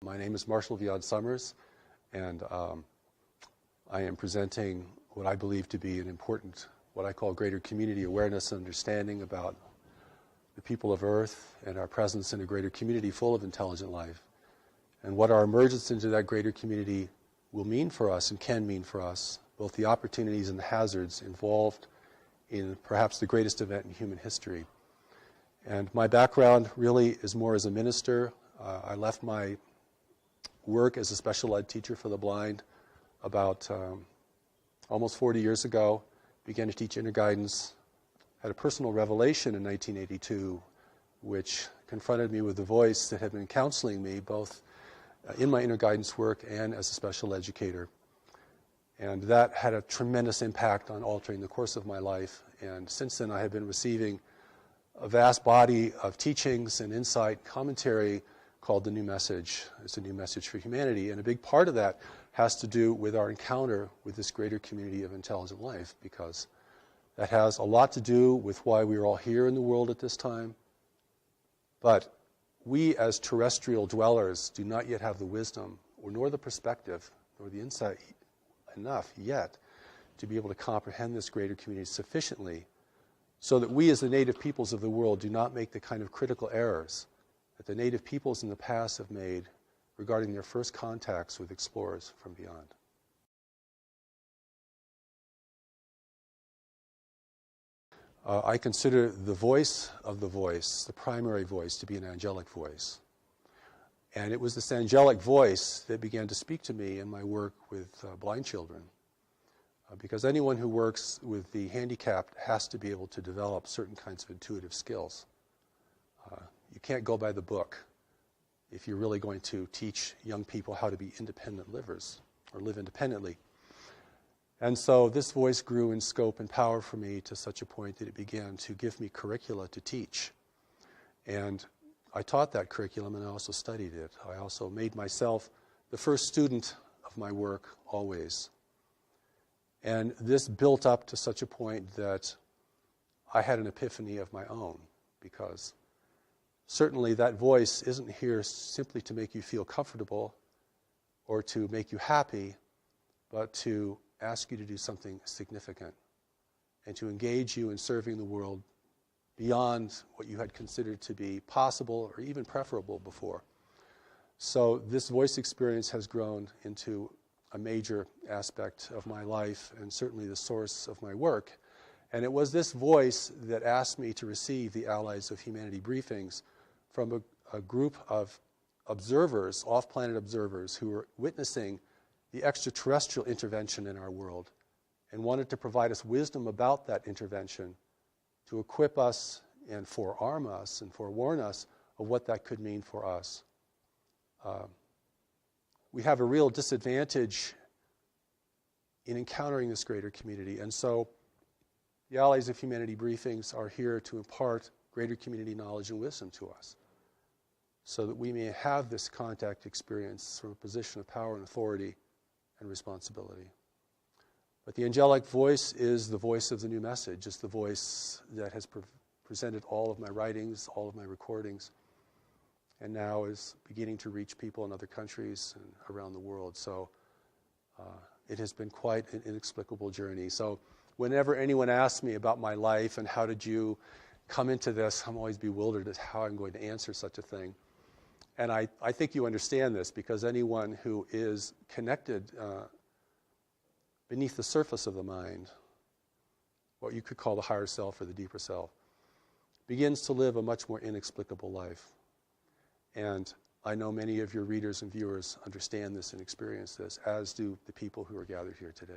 My name is Marshall Vian Summers, and I am presenting what I believe to be an important, what I call greater community awareness and understanding about the people of Earth and our presence in a greater community full of intelligent life, and what our emergence into that greater community will mean for us and can mean for us, both the opportunities and the hazards involved in perhaps the greatest event in human history. And my background really is more as a minister. I left my work as a special ed teacher for the blind about almost 40 years ago, began to teach inner guidance, had a personal revelation in 1982, which confronted me with the voice that had been counseling me both in my inner guidance work and as a special educator. And that had a tremendous impact on altering the course of my life. And since then I have been receiving a vast body of teachings and insight, commentary called The New Message. It's a new message for humanity. And a big part of that has to do with our encounter with this greater community of intelligent life, because that has a lot to do with why we are all here in the world at this time. But we as terrestrial dwellers do not yet have the wisdom, or nor the perspective, nor the insight enough yet to be able to comprehend this greater community sufficiently so that we as the native peoples of the world do not make the kind of critical errors that the native peoples in the past have made regarding their first contacts with explorers from beyond. I consider the voice of the voice, the primary voice, to be an angelic voice. And it was this angelic voice that began to speak to me in my work with blind children. Because anyone who works with the handicapped has to be able to develop certain kinds of intuitive skills. You can't go by the book if you're really going to teach young people how to be independent livers or live independently. And so this voice grew in scope and power for me to such a point that it began to give me curricula to teach. And I taught that curriculum, and I also studied it. I also made myself the first student of my work always. And this built up to such a point that I had an epiphany of my own, because certainly that voice isn't here simply to make you feel comfortable or to make you happy, but to ask you to do something significant and to engage you in serving the world beyond what you had considered to be possible or even preferable before. So this voice experience has grown into a major aspect of my life and certainly the source of my work. And it was this voice that asked me to receive the Allies of Humanity briefings from a group of observers, off-planet observers, who were witnessing the extraterrestrial intervention in our world and wanted to provide us wisdom about that intervention to equip us and forearm us and forewarn us of what that could mean for us. We have a real disadvantage in encountering this greater community, and so the Allies of Humanity briefings are here to impart greater community knowledge and wisdom to us so that we may have this contact experience from a position of power and authority and responsibility. But the angelic voice is the voice of the new message. It's the voice that has presented all of my writings, all of my recordings, and now is beginning to reach people in other countries and around the world. So it has been quite an inexplicable journey. So whenever anyone asks me about my life and how did you come into this, I'm always bewildered as how I'm going to answer such a thing. And I think you understand this, because anyone who is connected beneath the surface of the mind, what you could call the higher self or the deeper self, begins to live a much more inexplicable life. And I know many of your readers and viewers understand this and experience this, as do the people who are gathered here today.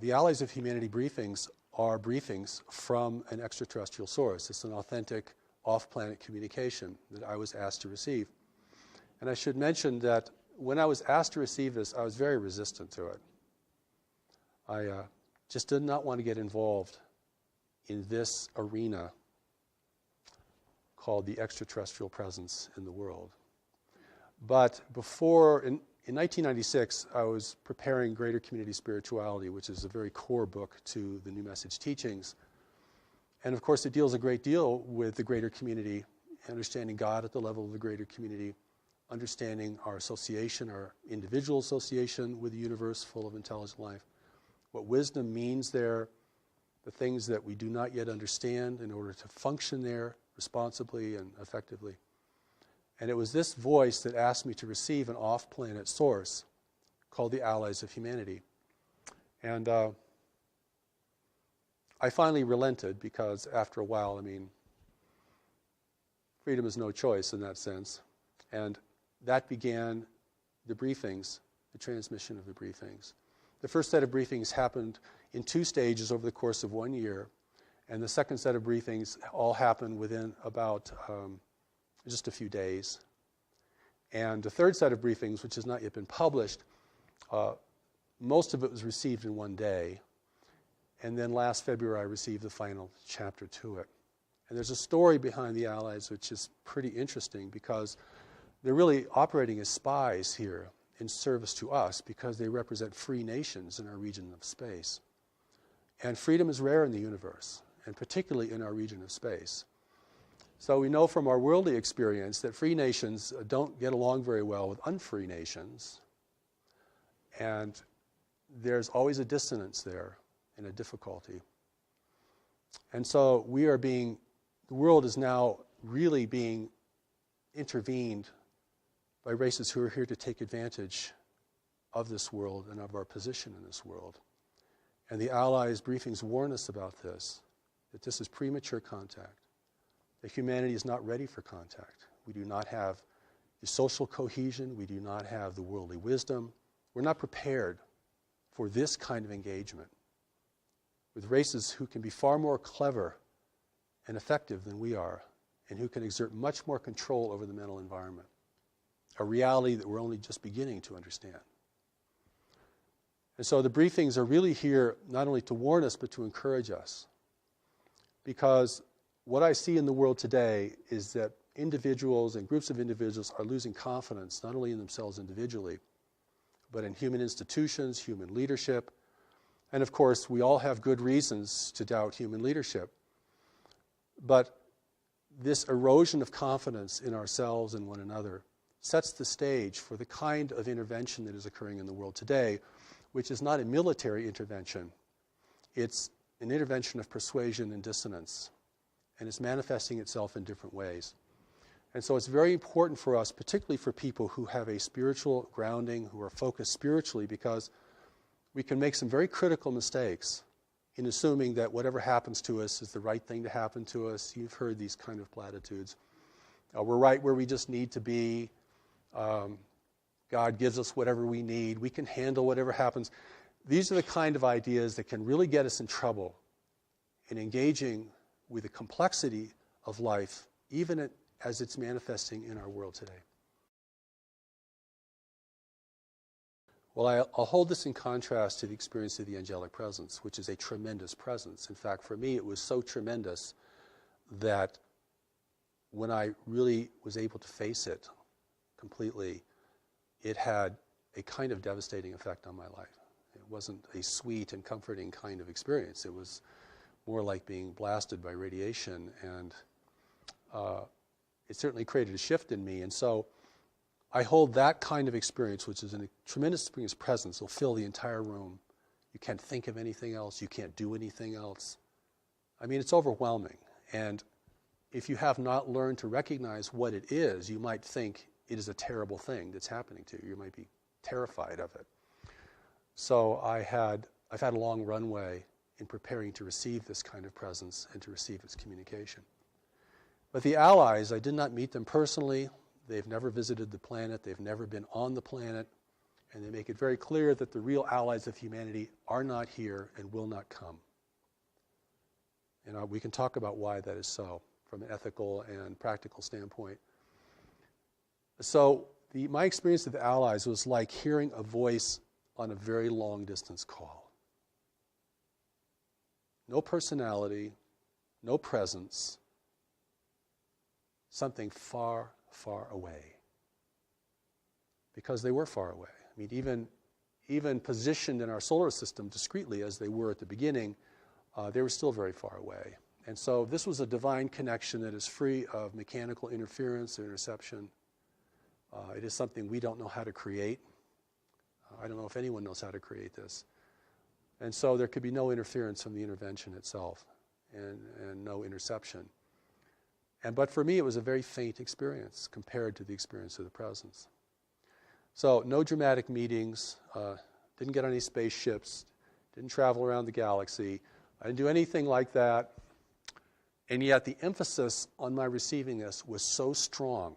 The Allies of Humanity briefings are briefings from an extraterrestrial source. It's an authentic off-planet communication that I was asked to receive. And I should mention that when I was asked to receive this, I was very resistant to it. I just did not want to get involved in this arena called the extraterrestrial presence in the world. But before, in 1996, I was preparing Greater Community Spirituality, which is a very core book to the New Message teachings. And of course, it deals a great deal with the greater community understanding God at the level of the greater community, understanding our association, our individual association with the universe full of intelligent life, what wisdom means there, the things that we do not yet understand in order to function there responsibly and effectively. And it was this voice that asked me to receive an off-planet source called the Allies of Humanity. And I finally relented because after a while, freedom is no choice in that sense. And that began the briefings, the transmission of the briefings. The first set of briefings happened in 2 stages over the course of 1 year, and the second set of briefings all happened within about just a few days. And the third set of briefings, which has not yet been published, most of it was received in 1 day. And then last February, I received the final chapter to it. And there's a story behind the Allies which is pretty interesting because they're really operating as spies here in service to us because they represent free nations in our region of space. And freedom is rare in the universe, and particularly in our region of space. So we know from our worldly experience that free nations don't get along very well with unfree nations. And there's always a dissonance there and a difficulty. And so the world is now really being intervened by races who are here to take advantage of this world and of our position in this world. And the Allies' briefings warn us about this, that this is premature contact, that humanity is not ready for contact. We do not have the social cohesion, we do not have the worldly wisdom. We're not prepared for this kind of engagement with races who can be far more clever and effective than we are, and who can exert much more control over the mental environment, a reality that we're only just beginning to understand. And so the briefings are really here not only to warn us, but to encourage us. Because what I see in the world today is that individuals and groups of individuals are losing confidence, not only in themselves individually, but in human institutions, human leadership. And of course, we all have good reasons to doubt human leadership. But this erosion of confidence in ourselves and one another sets the stage for the kind of intervention that is occurring in the world today, which is not a military intervention. It's an intervention of persuasion and dissonance, and it's manifesting itself in different ways. And so it's very important for us, particularly for people who have a spiritual grounding, who are focused spiritually, because we can make some very critical mistakes in assuming that whatever happens to us is the right thing to happen to us. You've heard these kind of platitudes. We're right where we just need to be. God gives us whatever we need. We can handle whatever happens. These are the kind of ideas that can really get us in trouble in engaging with the complexity of life, even as it's manifesting in our world today. Well, I'll hold this in contrast to the experience of the angelic presence, which is a tremendous presence. In fact, for me, it was so tremendous that when I really was able to face it completely, it had a kind of devastating effect on my life. It wasn't a sweet and comforting kind of experience. It was more like being blasted by radiation, and it certainly created a shift in me. And so I hold that kind of experience, which is a tremendous experience presence. It'll fill the entire room. You can't think of anything else. You can't do anything else. It's overwhelming. And if you have not learned to recognize what it is, you might think it is a terrible thing that's happening to you. You might be terrified of it. So I've had a long runway in preparing to receive this kind of presence and to receive its communication. But the Allies, I did not meet them personally. They've never visited the planet. They've never been on the planet. And they make it very clear that the real allies of humanity are not here and will not come. And we can talk about why that is so from an ethical and practical standpoint. So my experience of the Allies was like hearing a voice on a very long distance call. No personality, no presence, something far, far away. Because they were far away. Even positioned in our solar system discreetly as they were at the beginning, they were still very far away. And so this was a divine connection that is free of mechanical interference or interception. It is something we don't know how to create. I don't know if anyone knows how to create this. And so there could be no interference from the intervention itself and no interception. But for me, it was a very faint experience compared to the experience of the presence. So no dramatic meetings, didn't get on any spaceships, didn't travel around the galaxy. I didn't do anything like that. And yet the emphasis on my receiving this was so strong.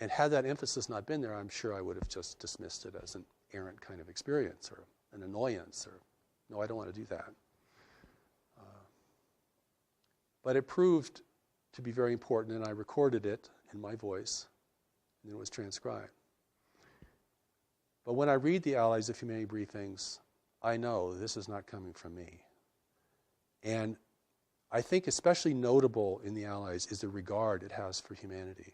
And had that emphasis not been there, I'm sure I would have just dismissed it as an errant kind of experience or an annoyance or, no, I don't want to do that. But it proved to be very important, and I recorded it in my voice, and it was transcribed. But when I read the Allies of Humanity briefings, I know this is not coming from me. And I think especially notable in the Allies is the regard it has for humanity.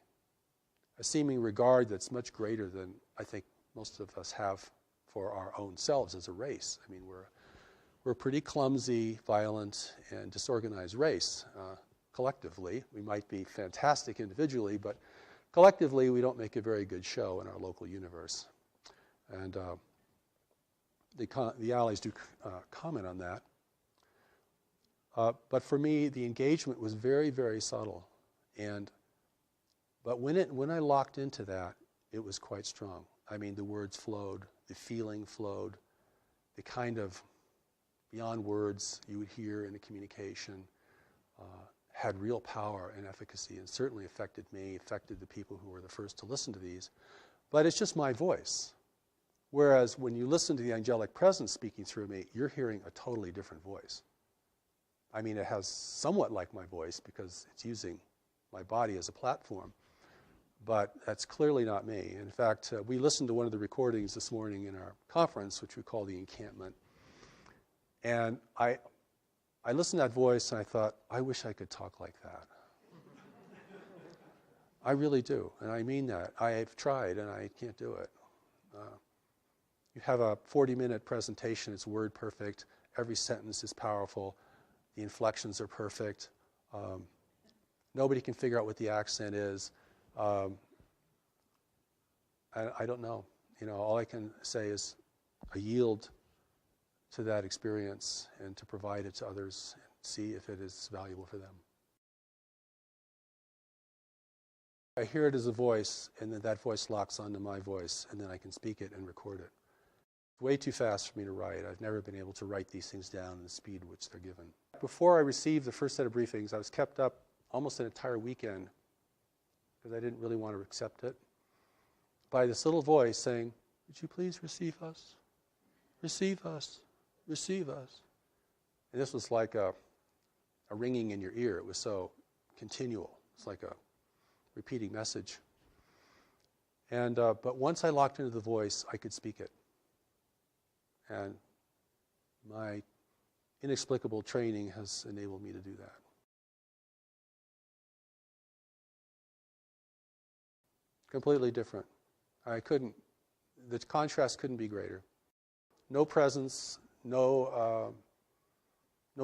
A seeming regard that's much greater than I think most of us have for our own selves as a race. I mean, we're a pretty clumsy, violent, and disorganized race. Collectively, we might be fantastic individually, but collectively we don't make a very good show in our local universe. And the Allies do comment on that. But for me, the engagement was very, very subtle. But when I locked into that, it was quite strong. I mean, the words flowed, the feeling flowed, the kind of beyond words you would hear in a communication had real power and efficacy, and certainly affected me, affected the people who were the first to listen to these. But it's just my voice. Whereas when you listen to the angelic presence speaking through me, you're hearing a totally different voice. I mean, it has somewhat like my voice because it's using my body as a platform. But that's clearly not me. In fact, we listened to one of the recordings this morning in our conference, which we call the encampment. And I listened to that voice and I thought, I wish I could talk like that. I really do, and I mean that. I've tried and I can't do it. You have a 40-minute presentation, it's word perfect, every sentence is powerful, the inflections are perfect, nobody can figure out what the accent is. I don't know. You know, all I can say is I yield to that experience and to provide it to others and see if it is valuable for them. I hear it as a voice, and then that voice locks onto my voice, and then I can speak it and record it. It's way too fast for me to write. I've never been able to write these things down in the speed which they're given. Before I received the first set of briefings, I was kept up almost an entire weekend because I didn't really want to accept it, by this little voice saying, would you please receive us? Receive us. Receive us. And this was like a ringing in your ear. It was so continual. It's like a repeating message. But once I locked into the voice, I could speak it. And my inexplicable training has enabled me to do that. Completely different. The contrast couldn't be greater. No presence, no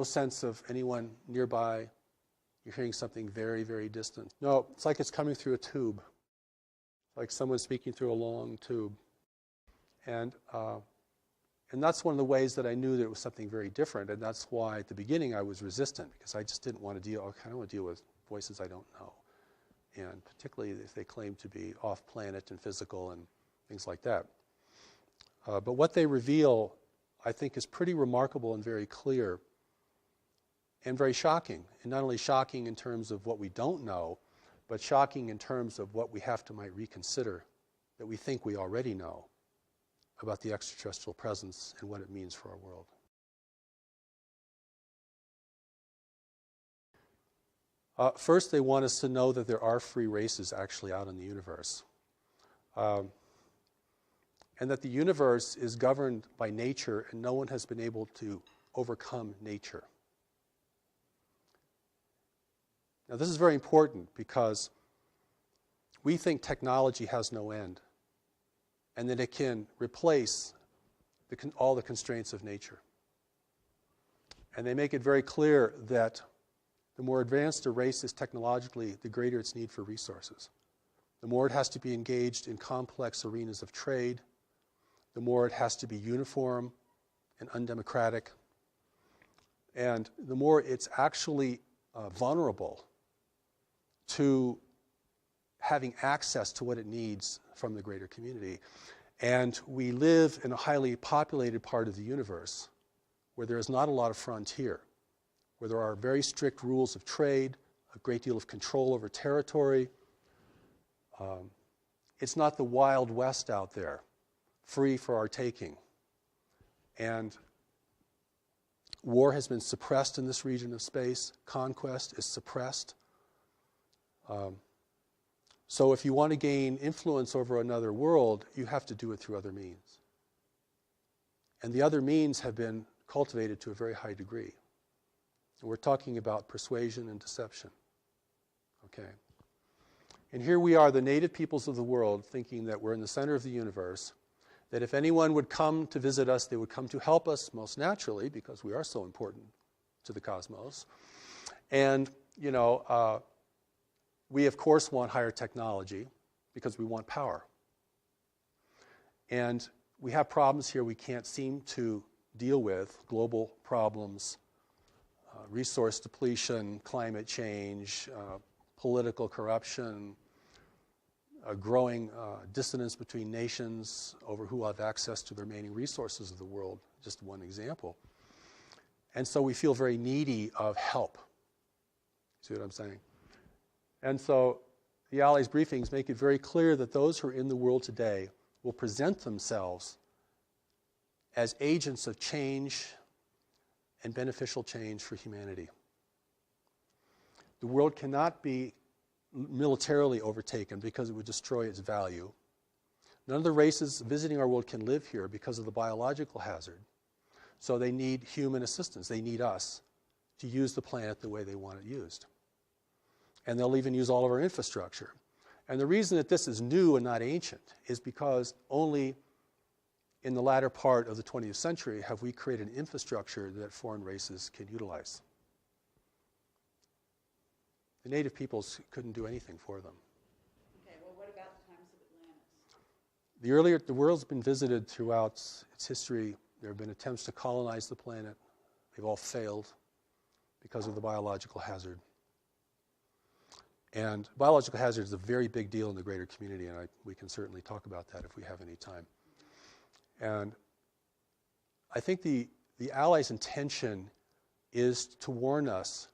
sense of anyone nearby. You're hearing something very, very distant. No, it's like it's coming through a tube. Like someone speaking through a long tube. And that's one of the ways that I knew that it was something very different. And that's why at the beginning I was resistant, because I just didn't want to deal with voices I don't know. And particularly if they claim to be off-planet and physical and things like that. But what they reveal, I think, is pretty remarkable and very clear and very shocking. And not only shocking in terms of what we don't know, but shocking in terms of what we might reconsider that we think we already know about the extraterrestrial presence and what it means for our world. First, they want us to know that there are free races actually out in the universe. And that the universe is governed by nature and no one has been able to overcome nature. Now, this is very important because we think technology has no end and that it can replace all the constraints of nature. And they make it very clear that The more advanced a race is technologically, the greater its need for resources. The more it has to be engaged in complex arenas of trade, the more it has to be uniform and undemocratic, and the more it's actually vulnerable to having access to what it needs from the greater community. And we live in a highly populated part of the universe where there is not a lot of frontier, where there are very strict rules of trade, a great deal of control over territory. It's not the Wild West out there, free for our taking. And war has been suppressed in this region of space. Conquest is suppressed. So if you want to gain influence over another world, you have to do it through other means. And the other means have been cultivated to a very high degree. And we're talking about persuasion and deception. Okay. And here we are, the native peoples of the world, thinking that we're in the center of the universe, that if anyone would come to visit us, they would come to help us, most naturally, because we are so important to the cosmos. And, we, of course, want higher technology because we want power. And we have problems here we can't seem to deal with, global problems, resource depletion, climate change, political corruption, a growing dissonance between nations over who have access to the remaining resources of the world, just one example. And so we feel very needy of help. See what I'm saying? And so the Allies briefings make it very clear that those who are in the world today will present themselves as agents of change and beneficial change for humanity. The world cannot be militarily overtaken because it would destroy its value. None of the races visiting our world can live here because of the biological hazard. So they need human assistance. They need us to use the planet the way they want it used. And they'll even use all of our infrastructure. And the reason that this is new and not ancient is because only in the latter part of the 20th century have we created an infrastructure that foreign races can utilize. The native peoples couldn't do anything for them. Okay, well, what about the times of Atlantis? The world's been visited throughout its history. There have been attempts to colonize the planet. They've all failed because of the biological hazard. And biological hazard is a very big deal in the greater community, and we can certainly talk about that if we have any time. And I think the Allies' intention is to warn us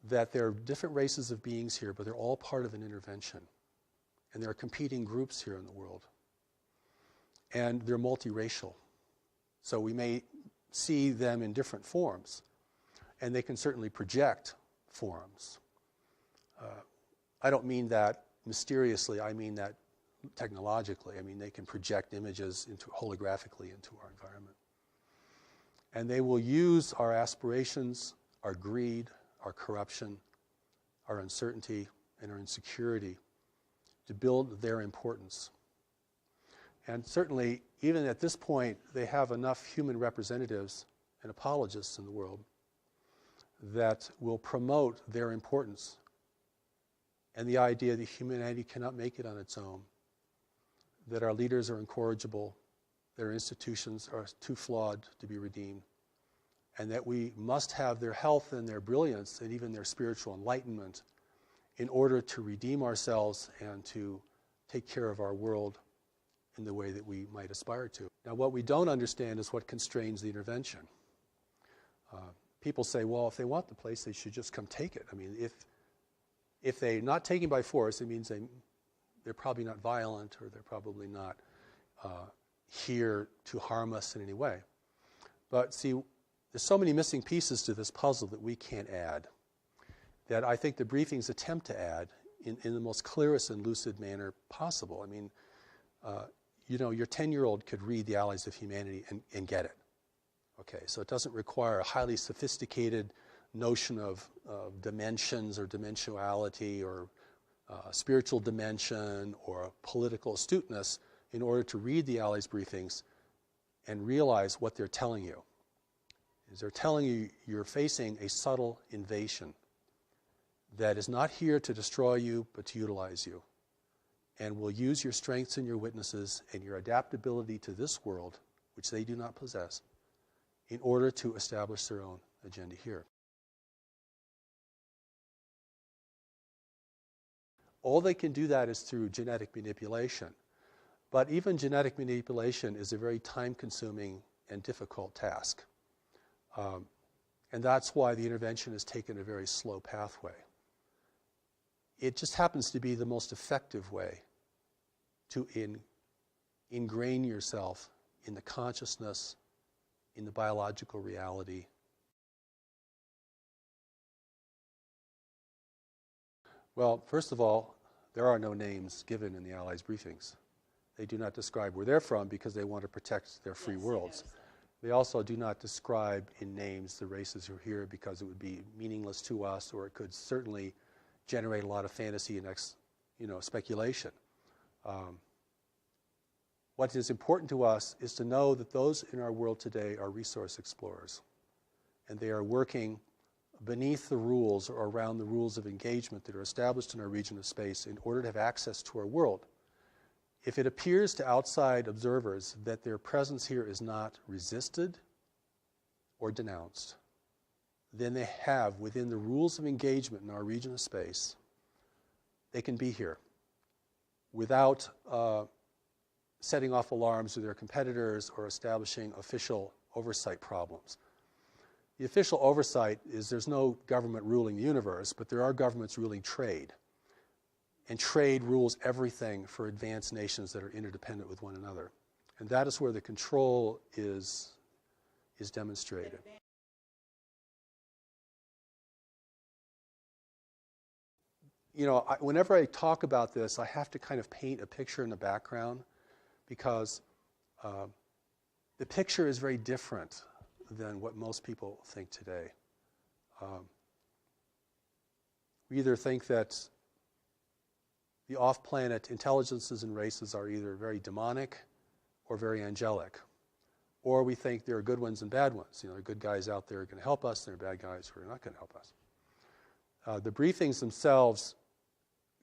that there are different races of beings here, but they're all part of an intervention. And there are competing groups here in the world. And they're multiracial. So we may see them in different forms. And they can certainly project forms. I don't mean that mysteriously, I mean that technologically. I mean, they can project images holographically into our environment. And they will use our aspirations, our greed, our corruption, our uncertainty, and our insecurity to build their importance. And certainly, even at this point, they have enough human representatives and apologists in the world that will promote their importance and the idea that humanity cannot make it on its own, that our leaders are incorrigible, that our institutions are too flawed to be redeemed, and that we must have their health and their brilliance and even their spiritual enlightenment in order to redeem ourselves and to take care of our world in the way that we might aspire to. Now, what we don't understand is what constrains the intervention. People say, well, if they want the place, they should just come take it. I mean, if they're not taken by force, it means they're probably not violent, or they're probably not here to harm us in any way. But see, there's so many missing pieces to this puzzle that we can't add, that I think the briefings attempt to add in the most clearest and lucid manner possible. I mean, your 10-year-old could read The Allies of Humanity and get it. Okay, so it doesn't require a highly sophisticated notion of dimensions or dimensionality or spiritual dimension or political astuteness in order to read the Allies briefings and realize what they're telling you. Is they're telling you you're facing a subtle invasion that is not here to destroy you, but to utilize you, and will use your strengths and your witnesses and your adaptability to this world, which they do not possess, in order to establish their own agenda here. All they can do that is through genetic manipulation. But even genetic manipulation is a very time-consuming and difficult task. And that's why the intervention has taken a very slow pathway. It just happens to be the most effective way to ingrain yourself in the consciousness, in the biological reality. Well, first of all, there are no names given in the Allies' briefings. They do not describe where they're from because they want to protect their free worlds. They also do not describe in names the races who are here because it would be meaningless to us, or it could certainly generate a lot of fantasy and speculation. What is important to us is to know that those in our world today are resource explorers, and they are working beneath the rules or around the rules of engagement that are established in our region of space in order to have access to our world. If it appears to outside observers that their presence here is not resisted or denounced, then they have, within the rules of engagement in our region of space, they can be here without setting off alarms to their competitors or establishing official oversight problems. The official oversight is there's no government ruling the universe, but there are governments ruling trade. And trade rules everything for advanced nations that are interdependent with one another. And that is where the control is demonstrated. Whenever I talk about this, I have to kind of paint a picture in the background because the picture is very different than what most people think today. We either think that the off-planet intelligences and races are either very demonic or very angelic. Or we think there are good ones and bad ones. There are good guys out there who are going to help us, and there are bad guys who are not going to help us. The briefings themselves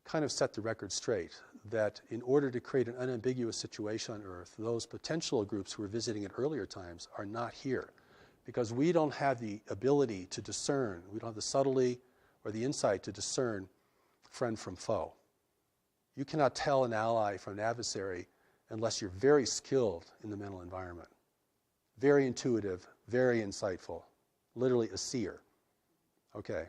kind of set the record straight that in order to create an unambiguous situation on Earth, those potential groups who were visiting at earlier times are not here because we don't have the ability to discern, we don't have the subtlety or the insight to discern friend from foe. You cannot tell an ally from an adversary unless you're very skilled in the mental environment. Very intuitive, very insightful, literally a seer. Okay?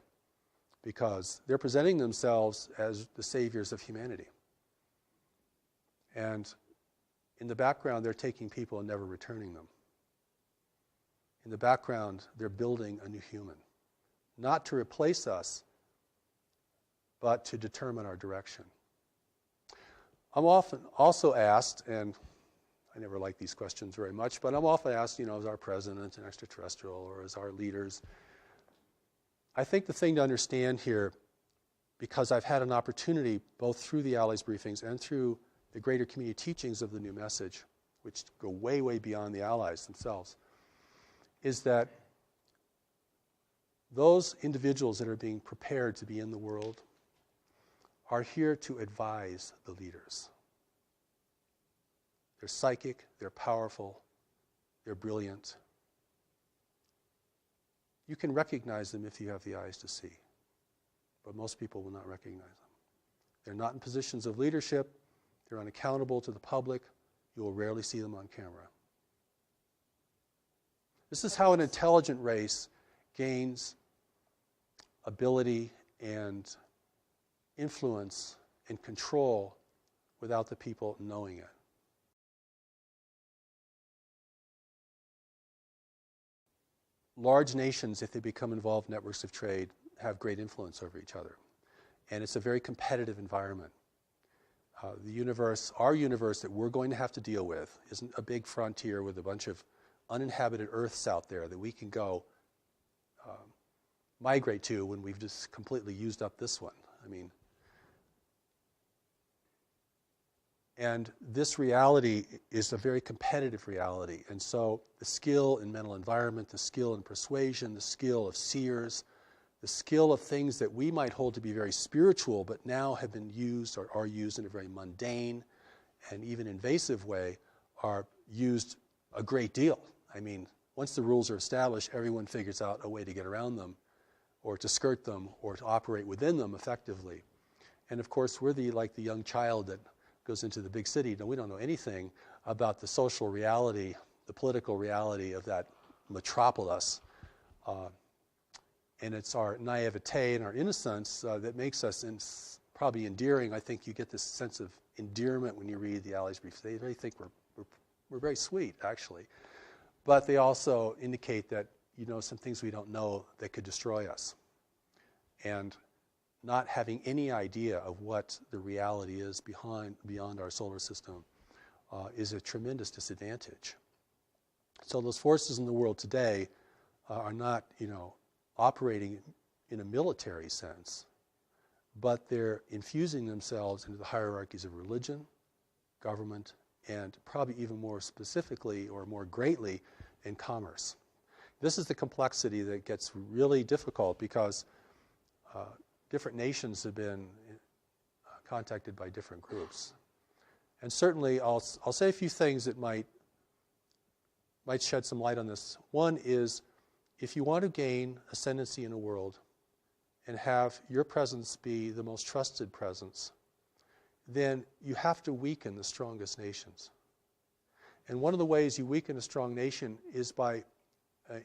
Because they're presenting themselves as the saviors of humanity. And in the background, they're taking people and never returning them. In the background, they're building a new human. Not to replace us, but to determine our direction. I'm often also asked, and I never like these questions very much, but I'm often asked, is our president an extraterrestrial or is our leaders? I think the thing to understand here, because I've had an opportunity both through the Allies briefings and through the greater community teachings of the new message, which go way, way beyond the Allies themselves, is that those individuals that are being prepared to be in the world are here to advise the leaders. They're psychic, they're powerful, they're brilliant. You can recognize them if you have the eyes to see, but most people will not recognize them. They're not in positions of leadership, they're unaccountable to the public, you will rarely see them on camera. This is how an intelligent race gains ability and influence and control without the people knowing it. Large nations, if they become involved in networks of trade, have great influence over each other. And it's a very competitive environment. The universe, our universe that we're going to have to deal with, isn't a big frontier with a bunch of uninhabited Earths out there that we can go migrate to when we've just completely used up this one. And this reality is a very competitive reality. And so the skill in mental environment, the skill in persuasion, the skill of seers, the skill of things that we might hold to be very spiritual, but now have been used or are used in a very mundane and even invasive way, are used a great deal. I mean, once the rules are established, everyone figures out a way to get around them, or to skirt them, or to operate within them effectively. And of course, we're like the young child that goes into the big city. No, we don't know anything about the social reality, the political reality of that metropolis. And it's our naivete and our innocence that makes us probably endearing. I think you get this sense of endearment when you read the Alley's Briefs. They really think we're very sweet, actually. But they also indicate that some things we don't know that could destroy us. And not having any idea of what the reality is beyond our solar system is a tremendous disadvantage. So those forces in the world today are not, operating in a military sense, but they're infusing themselves into the hierarchies of religion, government, and probably even more specifically or more greatly in commerce. This is the complexity that gets really difficult because different nations have been contacted by different groups. And certainly I'll say a few things that might shed some light on this. One is, if you want to gain ascendancy in a world and have your presence be the most trusted presence, then you have to weaken the strongest nations. And one of the ways you weaken a strong nation is by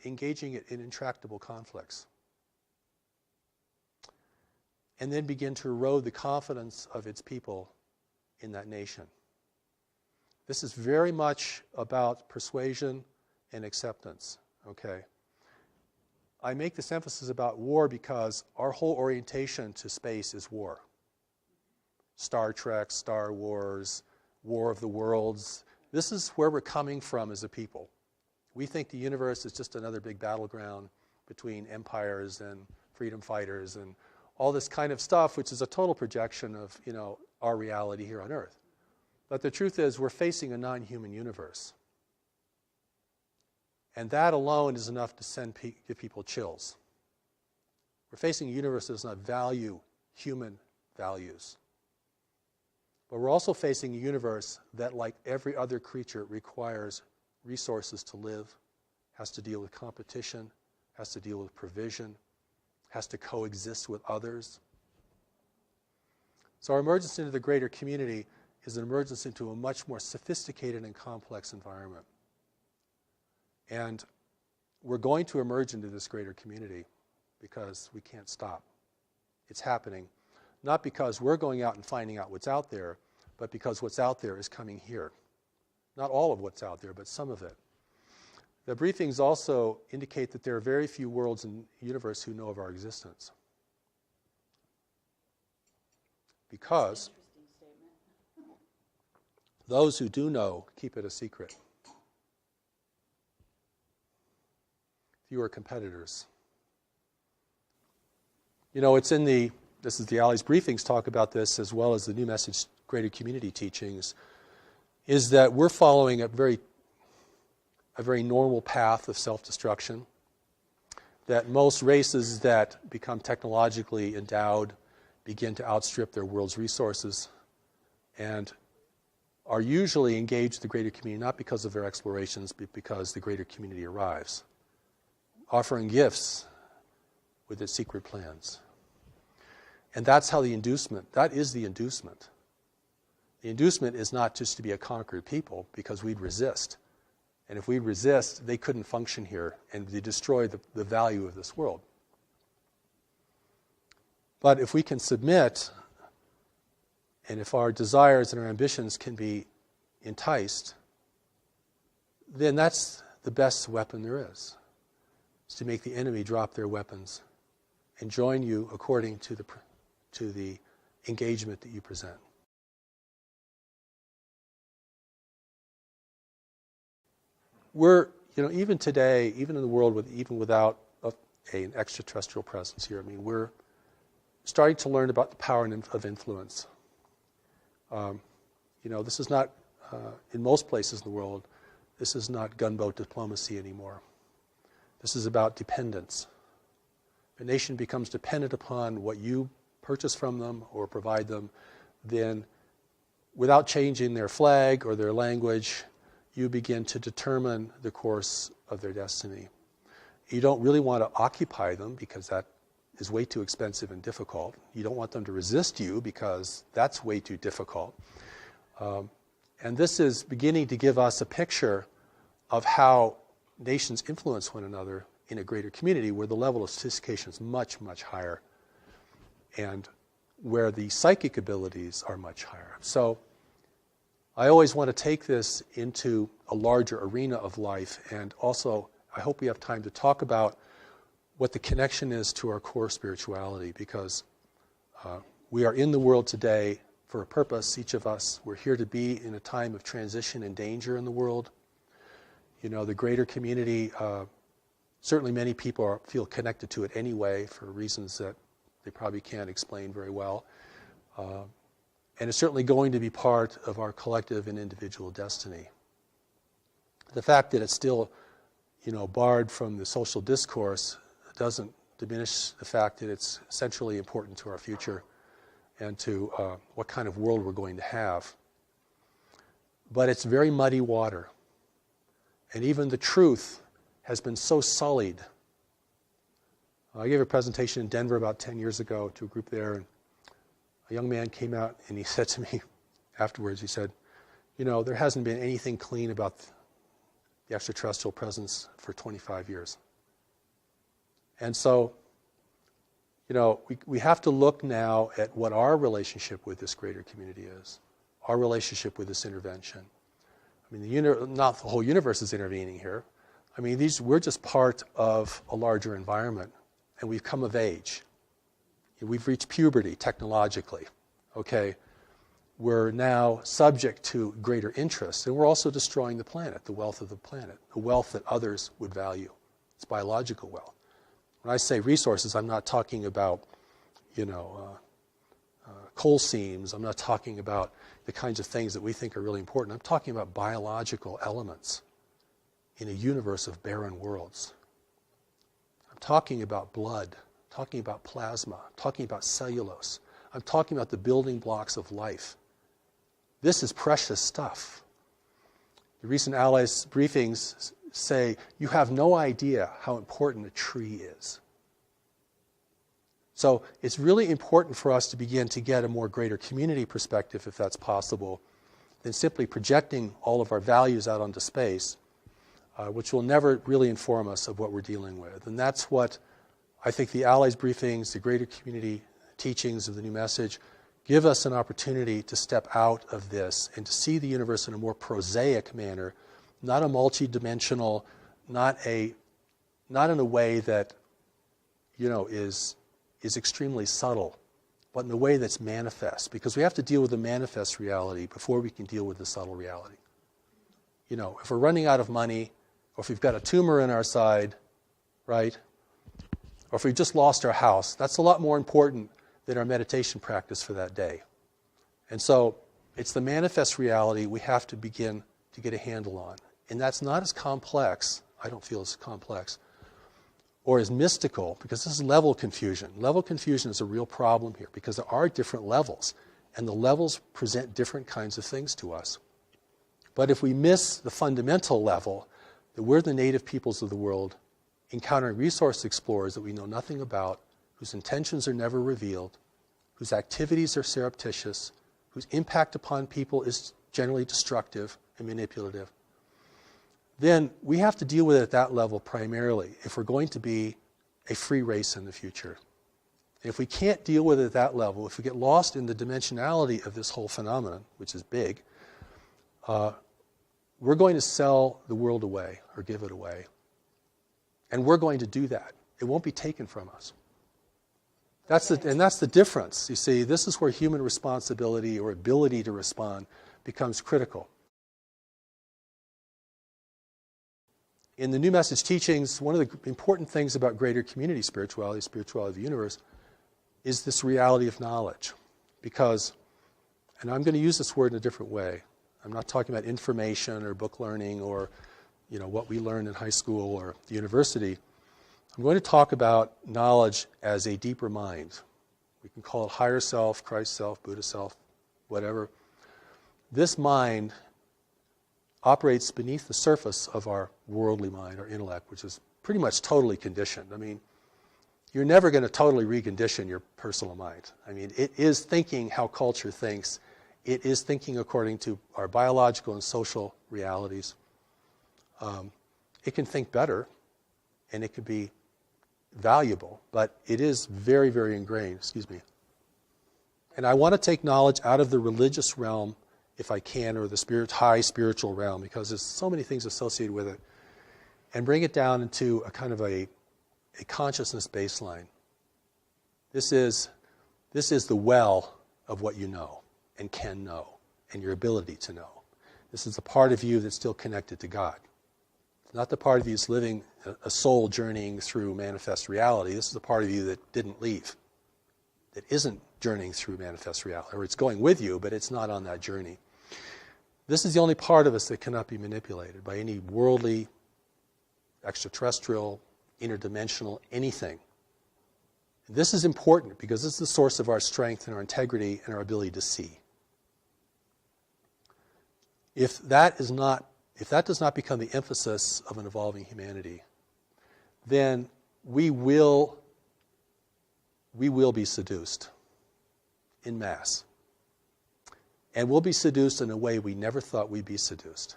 engaging it in intractable conflicts. And then begin to erode the confidence of its people in that nation. This is very much about persuasion and acceptance, okay? I make this emphasis about war because our whole orientation to space is war. Star Trek, Star Wars, War of the Worlds. This is where we're coming from as a people. We think the universe is just another big battleground between empires and freedom fighters and all this kind of stuff, which is a total projection of, our reality here on Earth. But the truth is, we're facing a non-human universe. And that alone is enough to give people chills. We're facing a universe that does not value human values. But we're also facing a universe that, like every other creature, requires resources to live, has to deal with competition, has to deal with provision, has to coexist with others. So our emergence into the greater community is an emergence into a much more sophisticated and complex environment. And we're going to emerge into this greater community because we can't stop. It's happening, not because we're going out and finding out what's out there, but because what's out there is coming here. Not all of what's out there, but some of it. The briefings also indicate that there are very few worlds in the universe who know of our existence. Because those who do know keep it a secret. Fewer competitors. It's in this is the Alley's briefings talk about this, as well as the New Message Greater Community teachings, is that we're following a very normal path of self-destruction, that most races that become technologically endowed begin to outstrip their world's resources and are usually engaged in the greater community not because of their explorations, but because the greater community arrives, offering gifts with its secret plans. And that's how that is the inducement. The inducement is not just to be a conquered people, because we'd resist. And if we resist, they couldn't function here, and they destroy the value of this world. But if we can submit, and if our desires and our ambitions can be enticed, then that's the best weapon there is to make the enemy drop their weapons and join you according to the engagement that you present. We're, even today, even in the world even without an extraterrestrial presence here, we're starting to learn about the power of influence. This is not, in most places in the world, this is not gunboat diplomacy anymore. This is about dependence. a nation becomes dependent upon what you purchase from them or provide them, then without changing their flag or their language, you begin to determine the course of their destiny. You don't really want to occupy them because that is way too expensive and difficult. You don't want them to resist you because that's way too difficult. And this is beginning to give us a picture of how nations influence one another in a greater community where the level of sophistication is much, much higher and where the psychic abilities are much higher. So I always want to take this into a larger arena of life, and also I hope we have time to talk about what the connection is to our core spirituality, because we are in the world today for a purpose, each of us. We're here to be in a time of transition and danger in the world. You know, the greater community, certainly many people feel connected to it anyway for reasons that they probably can't explain very well. And it's certainly going to be part of our collective and individual destiny. The fact that it's still, barred from the social discourse doesn't diminish the fact that it's essentially important to our future and to what kind of world we're going to have. But it's very muddy water. And even the truth has been so sullied. I gave a presentation in Denver about 10 years ago to a group there, and a young man came out and he said to me afterwards, he said, there hasn't been anything clean about the extraterrestrial presence for 25 years. And so, we have to look now at what our relationship with this greater community is, our relationship with this intervention. I mean, not the whole universe is intervening here. I mean, we're just part of a larger environment, and we've come of age. We've reached puberty technologically, okay? We're now subject to greater interests, and we're also destroying the planet, the wealth of the planet, the wealth that others would value. It's biological wealth. When I say resources, I'm not talking about, coal seams. I'm not talking about the kinds of things that we think are really important. I'm talking about biological elements in a universe of barren worlds. I'm talking about blood, talking about plasma, talking about cellulose. I'm talking about the building blocks of life. This is precious stuff. The recent Allies briefings say, you have no idea how important a tree is. So it's really important for us to begin to get a more greater community perspective, if that's possible, than simply projecting all of our values out onto space, which will never really inform us of what we're dealing with. And that's what I think the Allies briefings, the greater community teachings of the new message, give us an opportunity to step out of this and to see the universe in a more prosaic manner, not a multi-dimensional, not in a way that, is extremely subtle, but in a way that's manifest. Because we have to deal with the manifest reality before we can deal with the subtle reality. If we're running out of money, or if we've got a tumor in our side, right? Or if we've just lost our house, that's a lot more important than our meditation practice for that day. And so it's the manifest reality we have to begin to get a handle on. And that's not as complex, I don't feel as complex, or as mystical, because this is level confusion. Level confusion is a real problem here, because there are different levels, and the levels present different kinds of things to us. But if we miss the fundamental level, that we're the native peoples of the world, encountering resource explorers that we know nothing about, whose intentions are never revealed, whose activities are surreptitious, whose impact upon people is generally destructive and manipulative, then we have to deal with it at that level primarily if we're going to be a free race in the future. And if we can't deal with it at that level, if we get lost in the dimensionality of this whole phenomenon, which is big, we're going to sell the world away or give it away. And we're going to do that. It won't be taken from us. That's the difference. You see, this is where human responsibility or ability to respond becomes critical. In the New Message teachings, one of the important things about greater community spirituality of the universe, is this reality of knowledge. Because, and I'm going to use this word in a different way. I'm not talking about information or book learning or what we learned in high school or the university. I'm going to talk about knowledge as a deeper mind. We can call it higher self, Christ self, Buddha self, whatever. This mind operates beneath the surface of our worldly mind, our intellect, which is pretty much totally conditioned. I mean, you're never going to totally recondition your personal mind. I mean, it is thinking how culture thinks. It is thinking according to our biological and social realities. It can think better, and it can be valuable, but it is very, very ingrained. And I want to take knowledge out of the religious realm, if I can, or the high spiritual realm, because there's so many things associated with it, and bring it down into a kind of a consciousness baseline. This is the well of what you know and can know, and your ability to know. This is the part of you that's still connected to God. It's not the part of you that's living a soul journeying through manifest reality. This is the part of you that didn't leave, that isn't journeying through manifest reality, or it's going with you, but it's not on that journey. This is the only part of us that cannot be manipulated by any worldly, extraterrestrial, interdimensional, anything. And this is important because this is the source of our strength and our integrity and our ability to see. If that does not become the emphasis of an evolving humanity, then we will be seduced en masse. And we'll be seduced in a way we never thought we'd be seduced.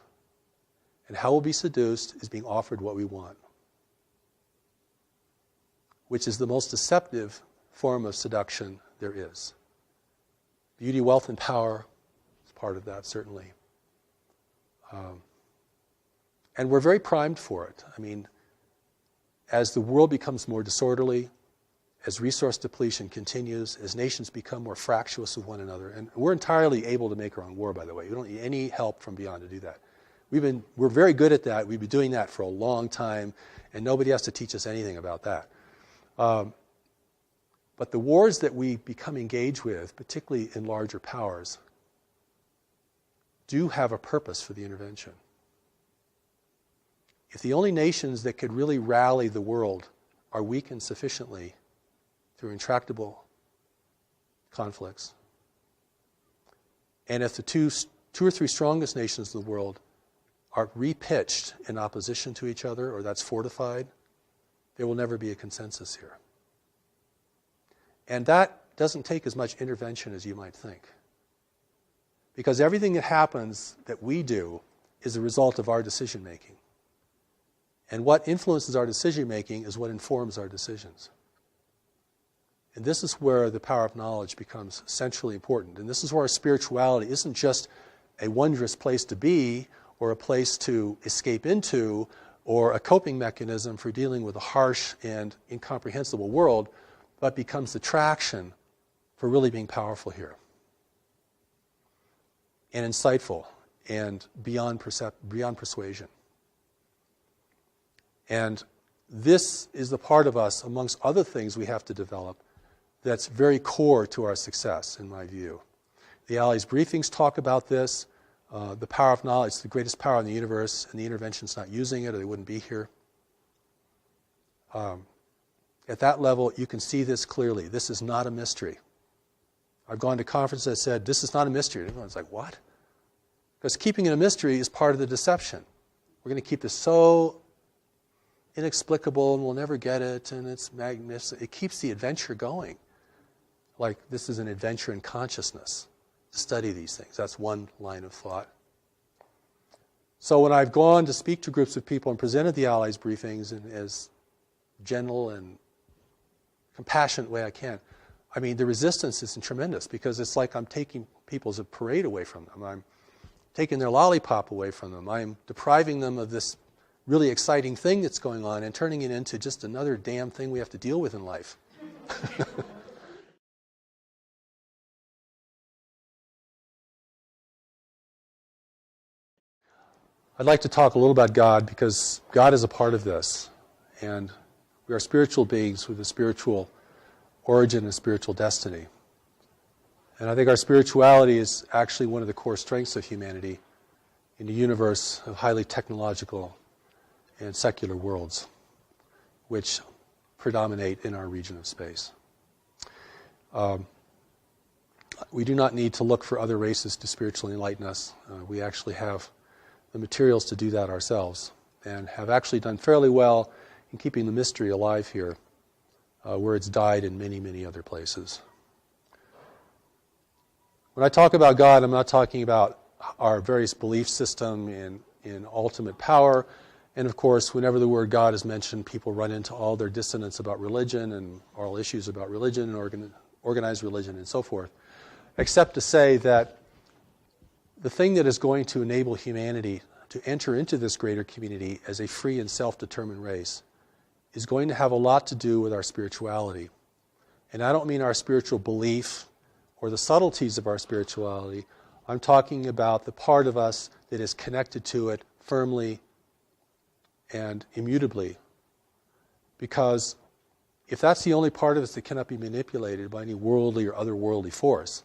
And how we'll be seduced is being offered what we want, which is the most deceptive form of seduction there is. Beauty, wealth, and power is part of that, certainly. And we're very primed for it. I mean, as the world becomes more disorderly, as resource depletion continues, as nations become more fractious with one another, and we're entirely able to make our own war, by the way. We don't need any help from beyond to do that. We're very good at that. We've been doing that for a long time, and nobody has to teach us anything about that. But the wars that we become engaged with, particularly in larger powers, do have a purpose for the intervention. If the only nations that could really rally the world are weakened sufficiently through intractable conflicts, and if the two or three strongest nations of the world are repitched in opposition to each other, or that's fortified, there will never be a consensus here. And that doesn't take as much intervention as you might think. Because everything that happens that we do is a result of our decision making. And what influences our decision making is what informs our decisions. And this is where the power of knowledge becomes centrally important. And this is where our spirituality isn't just a wondrous place to be, or a place to escape into, or a coping mechanism for dealing with a harsh and incomprehensible world, but becomes the traction for really being powerful here, and insightful, and beyond persuasion. And this is the part of us, amongst other things we have to develop, that's very core to our success, in my view. The Allies briefings talk about this. The power of knowledge is the greatest power in the universe, and the intervention's not using it, or they wouldn't be here. At that level, you can see this clearly. This is not a mystery. I've gone to conferences that said, this is not a mystery. Everyone's like, what? Because keeping it a mystery is part of the deception. We're going to keep this so inexplicable, and we'll never get it, and it's magnificent. It keeps the adventure going. Like, this is an adventure in consciousness, to study these things. That's one line of thought. So when I've gone to speak to groups of people and presented the Allies briefings in as gentle and compassionate way I can, I mean, the resistance is tremendous, because it's like I'm taking people's parade away from them. I'm taking their lollipop away from them. I'm depriving them of this really exciting thing that's going on and turning it into just another damn thing we have to deal with in life. I'd like to talk a little about God, because God is a part of this. And we are spiritual beings with a spiritual origin and spiritual destiny. And I think our spirituality is actually one of the core strengths of humanity in a universe of highly technological and secular worlds, which predominate in our region of space. We do not need to look for other races to spiritually enlighten us. We actually have the materials to do that ourselves, and have actually done fairly well in keeping the mystery alive here, where it's died in many, many other places. When I talk about God, I'm not talking about our various belief system in ultimate power. And of course, whenever the word God is mentioned, people run into all their dissonance about religion and all issues about religion and organized religion and so forth, except to say that the thing that is going to enable humanity to enter into this greater community as a free and self-determined race is going to have a lot to do with our spirituality. And I don't mean our spiritual belief or the subtleties of our spirituality. I'm talking about the part of us that is connected to it firmly and immutably. Because if that's the only part of us that cannot be manipulated by any worldly or otherworldly force,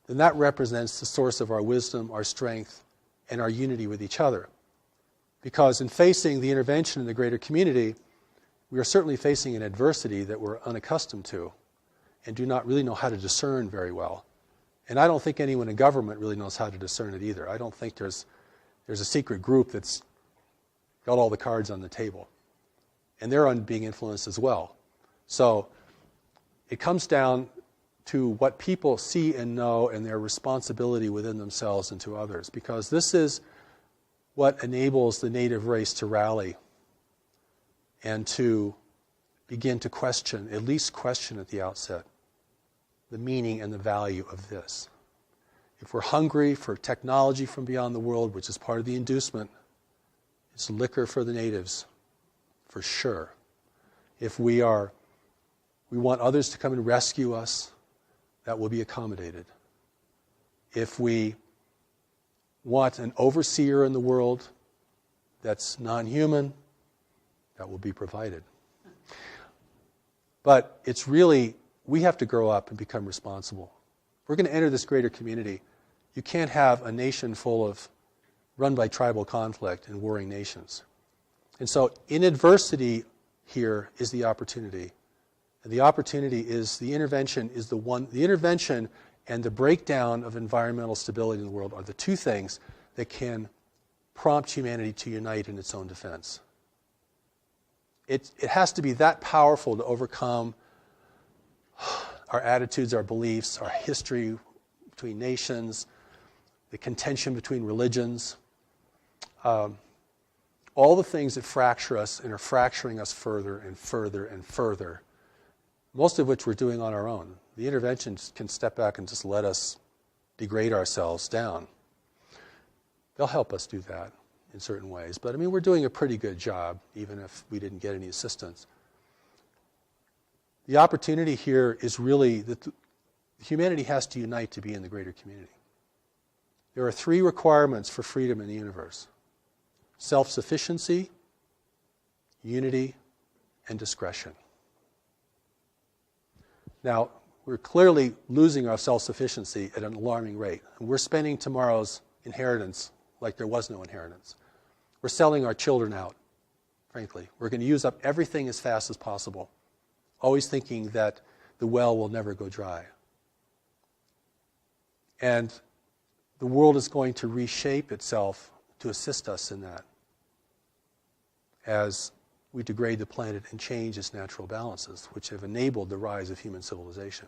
then that represents the source of our wisdom, our strength, and our unity with each other. Because in facing the intervention in the greater community, we are certainly facing an adversity that we're unaccustomed to and do not really know how to discern very well. And I don't think anyone in government really knows how to discern it either. I don't think there's a secret group that's got all the cards on the table. And they're being influenced as well. So it comes down to what people see and know and their responsibility within themselves and to others. Because this is what enables the native race to rally and to begin to question, at least question at the outset, the meaning and the value of this. If we're hungry for technology from beyond the world, which is part of the inducement, it's liquor for the natives, for sure. If we want others to come and rescue us, that will be accommodated. If we want an overseer in the world that's non-human, that will be provided. But it's really, we have to grow up and become responsible. If we're going to enter this greater community, you can't have a nation run by tribal conflict and warring nations. And so in adversity here is the opportunity. And the opportunity is the intervention and the breakdown of environmental stability in the world are the two things that can prompt humanity to unite in its own defense. It has to be that powerful to overcome our attitudes, our beliefs, our history between nations, the contention between religions, all the things that fracture us and are fracturing us further and further and further, most of which we're doing on our own. The interventions can step back and just let us degrade ourselves down. They'll help us do that in certain ways. But, we're doing a pretty good job, even if we didn't get any assistance. The opportunity here is really that humanity has to unite to be in the greater community. There are three requirements for freedom in the universe: self-sufficiency, unity, and discretion. Now, we're clearly losing our self-sufficiency at an alarming rate. And we're spending tomorrow's inheritance like there was no inheritance. We're selling our children out, frankly. We're going to use up everything as fast as possible, always thinking that the well will never go dry. And the world is going to reshape itself to assist us in that as we degrade the planet and change its natural balances, which have enabled the rise of human civilization.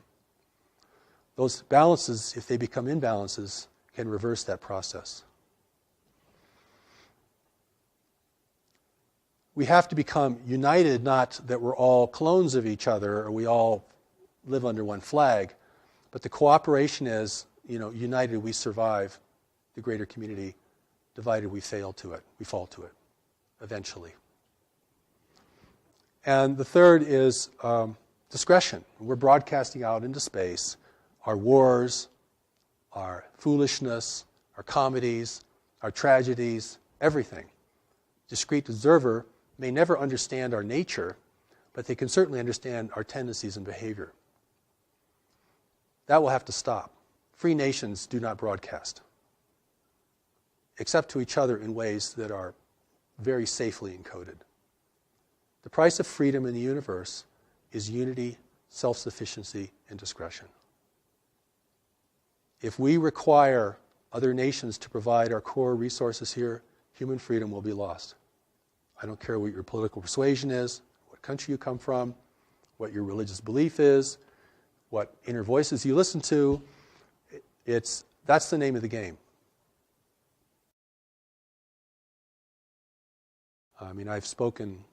Those balances, if they become imbalances, can reverse that process. We have to become united, not that we're all clones of each other or we all live under one flag, but the cooperation is, united we survive the greater community, divided we fail to it, we fall to it, eventually. And the third is discretion. We're broadcasting out into space our wars, our foolishness, our comedies, our tragedies, everything. Discrete observer may never understand our nature, but they can certainly understand our tendencies and behavior. That will have to stop. Free nations do not broadcast, except to each other in ways that are very safely encoded. The price of freedom in the universe is unity, self-sufficiency, and discretion. If we require other nations to provide our core resources here, human freedom will be lost. I don't care what your political persuasion is, what country you come from, what your religious belief is, what inner voices you listen to. That's the name of the game. I mean, I've spoken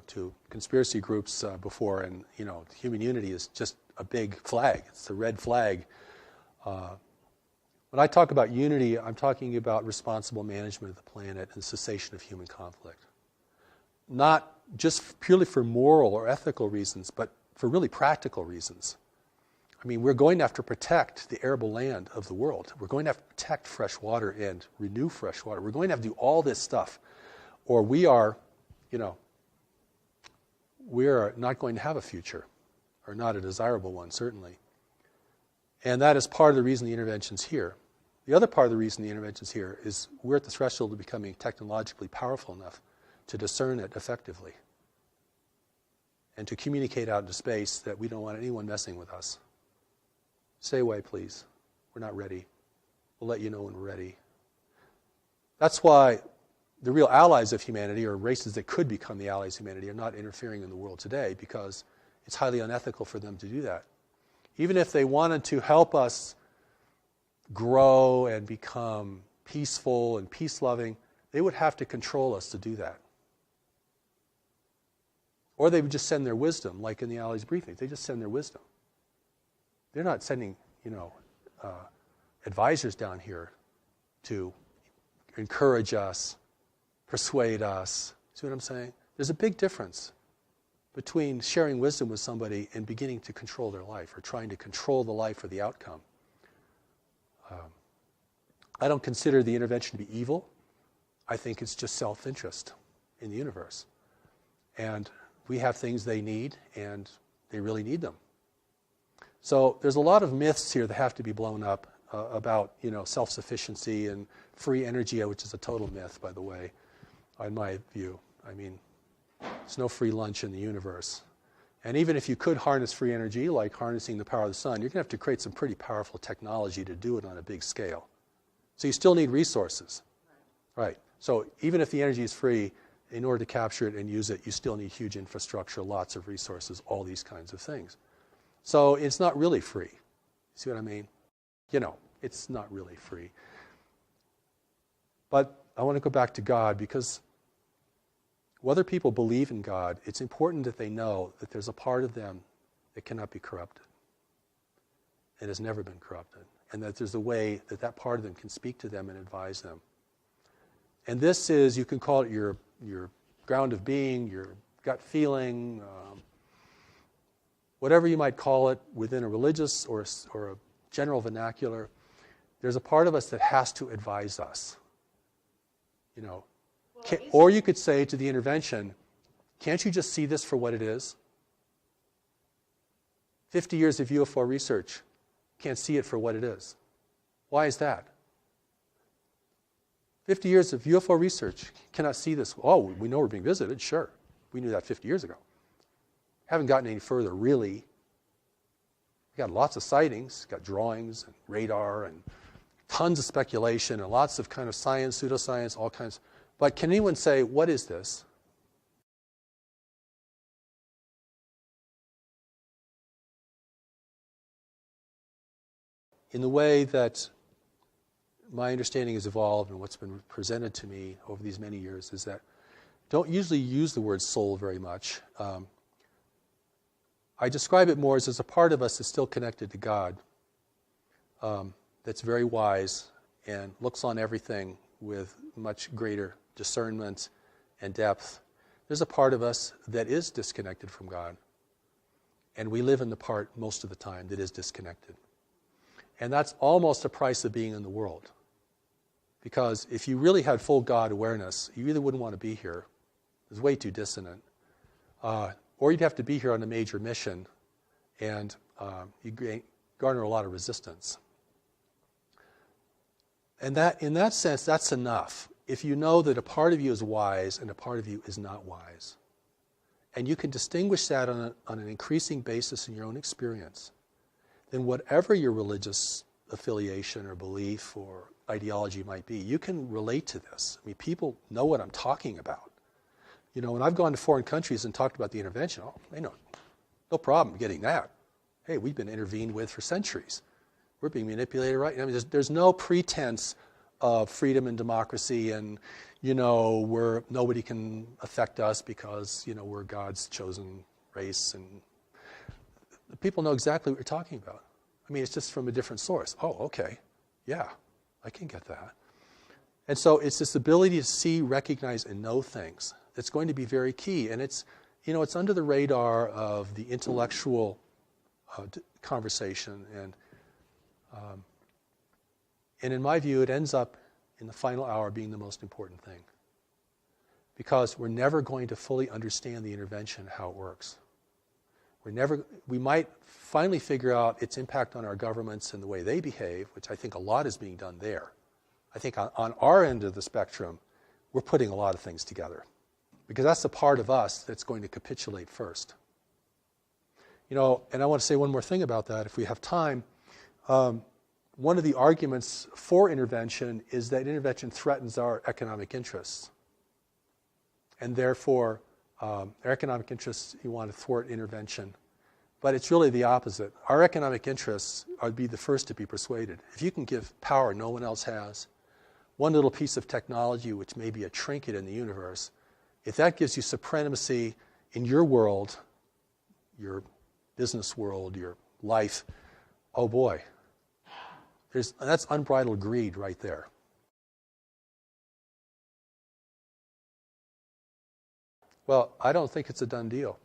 to conspiracy groups before, and human unity is just a big flag. It's a red flag. When I talk about unity, I'm talking about responsible management of the planet and cessation of human conflict. Not just purely for moral or ethical reasons, but for really practical reasons. I mean, we're going to have to protect the arable land of the world. We're going to have to protect fresh water and renew fresh water. We're going to have to do all this stuff, or we are not going to have a future, or not a desirable one, certainly. And that is part of the reason the intervention's here. The other part of the reason the intervention's here is we're at the threshold of becoming technologically powerful enough to discern it effectively and to communicate out into space that we don't want anyone messing with us. Stay away, please. We're not ready. We'll let you know when we're ready. That's why the real allies of humanity, or races that could become the allies of humanity, are not interfering in the world today, because it's highly unethical for them to do that. Even if they wanted to help us grow and become peaceful and peace-loving, they would have to control us to do that. Or they would just send their wisdom, like in the Allies briefing. They just send their wisdom. They're not sending, advisors down here to encourage us, persuade us. See what I'm saying? There's a big difference between sharing wisdom with somebody and beginning to control their life, or trying to control the life or the outcome. I don't consider the intervention to be evil. I think it's just self-interest in the universe. And we have things they need, and they really need them. So there's a lot of myths here that have to be blown up about, self-sufficiency and free energy, which is a total myth, by the way, in my view. I mean, there's no free lunch in the universe. And even if you could harness free energy, like harnessing the power of the sun, you're going to have to create some pretty powerful technology to do it on a big scale. So you still need resources. Right. So even if the energy is free, in order to capture it and use it, you still need huge infrastructure, lots of resources, all these kinds of things. So it's not really free. See what I mean? It's not really free. But I want to go back to God, because whether people believe in God, it's important that they know that there's a part of them that cannot be corrupted and has never been corrupted, and that there's a way that that part of them can speak to them and advise them. And this is, you can call it your ground of being, your gut feeling, whatever you might call it within a religious or a general vernacular. There's a part of us that has to advise us. Or you could say to the intervention, can't you just see this for what it is? 50 years of UFO research, can't see it for what it is. Why is that? 50 years of UFO research cannot see this. Oh, we know we're being visited, sure. We knew that 50 years ago. Haven't gotten any further, really. We got lots of sightings, got drawings and radar and tons of speculation and lots of kind of science, pseudoscience, all kinds. But can anyone say, what is this? In the way that my understanding has evolved and what's been presented to me over these many years is that don't usually use the word soul very much. I describe it more as a part of us that's still connected to God, that's very wise and looks on everything with much greater discernment and depth. There's a part of us that is disconnected from God, and we live in the part most of the time that is disconnected. And that's almost the price of being in the world. Because if you really had full God awareness, you really wouldn't want to be here. It's way too dissonant. Or you'd have to be here on a major mission, and you garner a lot of resistance. And that, in that sense, that's enough. If you know that a part of you is wise and a part of you is not wise. and you can distinguish that on an increasing basis in your own experience, then whatever your religious affiliation or belief or ideology might be, you can relate to this. I mean, people know what I'm talking about. You know, when I've gone to foreign countries and talked about the intervention, oh, they know, no problem getting that. Hey, we've been intervened with for centuries. We're being manipulated, right? I mean, there's no pretense of freedom and democracy and, you know, nobody can affect us because, you know, we're God's chosen race. And people know exactly what you're talking about. I mean, it's just from a different source. Oh, okay. Yeah, I can get that. And so it's this ability to see, recognize, and know things that's going to be very key. And it's, you know, it's under the radar of the intellectual conversation. And in my view, it ends up in the final hour being the most important thing. Because we're never going to fully understand the intervention, how it works. We might finally figure out its impact on our governments and the way they behave, which I think a lot is being done there. I think on our end of the spectrum, we're putting a lot of things together. Because that's the part of us that's going to capitulate first. You know, and I want to say one more thing about that, if we have time. One of the arguments for intervention is that intervention threatens our economic interests. And therefore, our economic interests, you want to thwart intervention. But it's really the opposite. Our economic interests would be the first to be persuaded. If you can give power no one else has, one little piece of technology which may be a trinket in the universe, if that gives you supremacy in your world, your business world, your life, oh boy, that's unbridled greed right there. Well, I don't think it's a done deal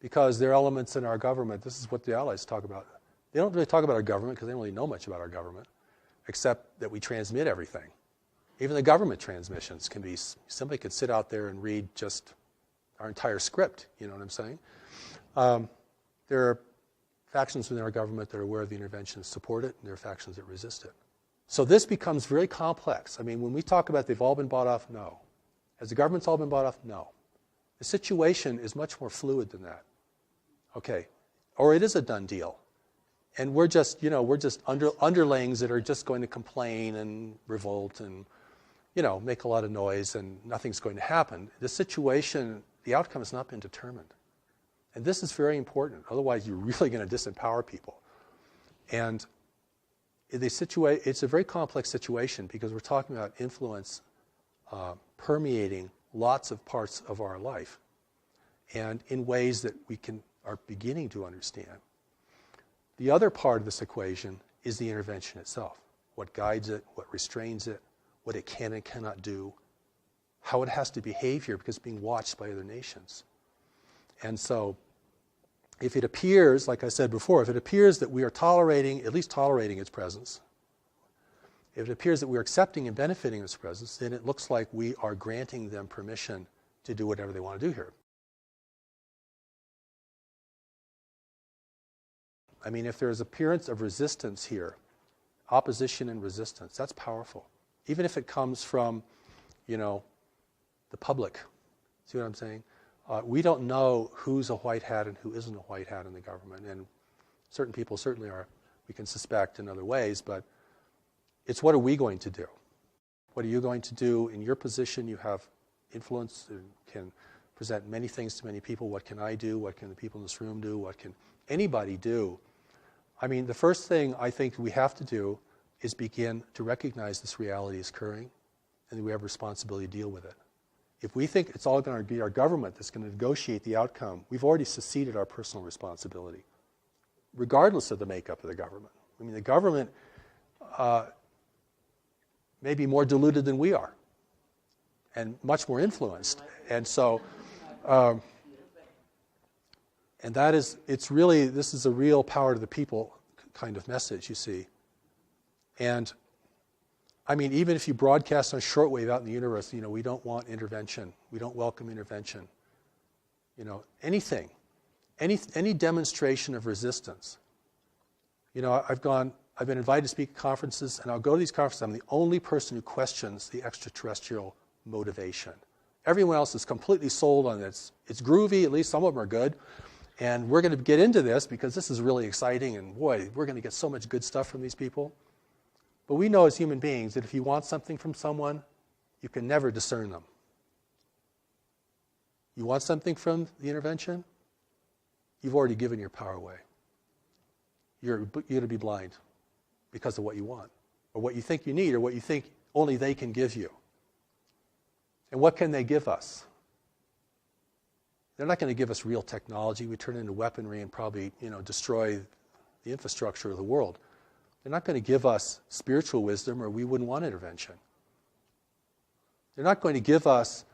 because there are elements in our government, this is what the Allies talk about. They don't really talk about our government because they don't really know much about our government, except that we transmit everything. Even the government transmissions can be, somebody could sit out there and read just our entire script, you know what I'm saying? There are factions within our government that are aware of the intervention and support it, and there are factions that resist it. So this becomes very complex. I mean, when we talk about they've all been bought off, no. Has the government's all been bought off? No. The situation is much more fluid than that. Okay. Or it is a done deal. And we're just, you know, underlings that are just going to complain and revolt and, you know, make a lot of noise and nothing's going to happen. The situation, the outcome has not been determined. And this is very important. Otherwise, you're really going to disempower people. And it's a very complex situation because we're talking about influence permeating lots of parts of our life and in ways that we are beginning to understand. The other part of this equation is the intervention itself. What guides it, what restrains it, what it can and cannot do, how it has to behave here because it's being watched by other nations. And so if it appears, like I said before, if it appears that we are at least tolerating its presence, if it appears that we're accepting and benefiting its presence, then it looks like we are granting them permission to do whatever they want to do here. I mean, if there's appearance of resistance here, opposition and resistance, that's powerful. Even if it comes from, you know, the public. See what I'm saying? We don't know who's a white hat and who isn't a white hat in the government. And certain people certainly are, we can suspect in other ways, but it's what are we going to do? What are you going to do? In your position, you have influence and can present many things to many people. What can I do? What can the people in this room do? What can anybody do? I mean, the first thing I think we have to do is begin to recognize this reality is occurring and that we have a responsibility to deal with it. If we think it's all going to be our government that's going to negotiate the outcome, we've already seceded our personal responsibility, regardless of the makeup of the government. I mean, the government may be more deluded than we are and much more influenced. And so, and that is, this is a real power to the people kind of message, you see. And I mean, even if you broadcast on shortwave out in the universe, you know, we don't want intervention. We don't welcome intervention. You know, anything, any demonstration of resistance. You know, I've been invited to speak at conferences, and I'll go to these conferences. I'm the only person who questions the extraterrestrial motivation. Everyone else is completely sold on it. It's groovy, at least some of them are good. And we're going to get into this because this is really exciting, and boy, we're going to get so much good stuff from these people. But we know as human beings that if you want something from someone, you can never discern them. You want something from the intervention? You've already given your power away. You're going to be blind because of what you want, or what you think you need, or what you think only they can give you. And what can they give us? They're not going to give us real technology. We turn it into weaponry and probably, destroy the infrastructure of the world. They're not going to give us spiritual wisdom, or we wouldn't want intervention. They're not going to give us,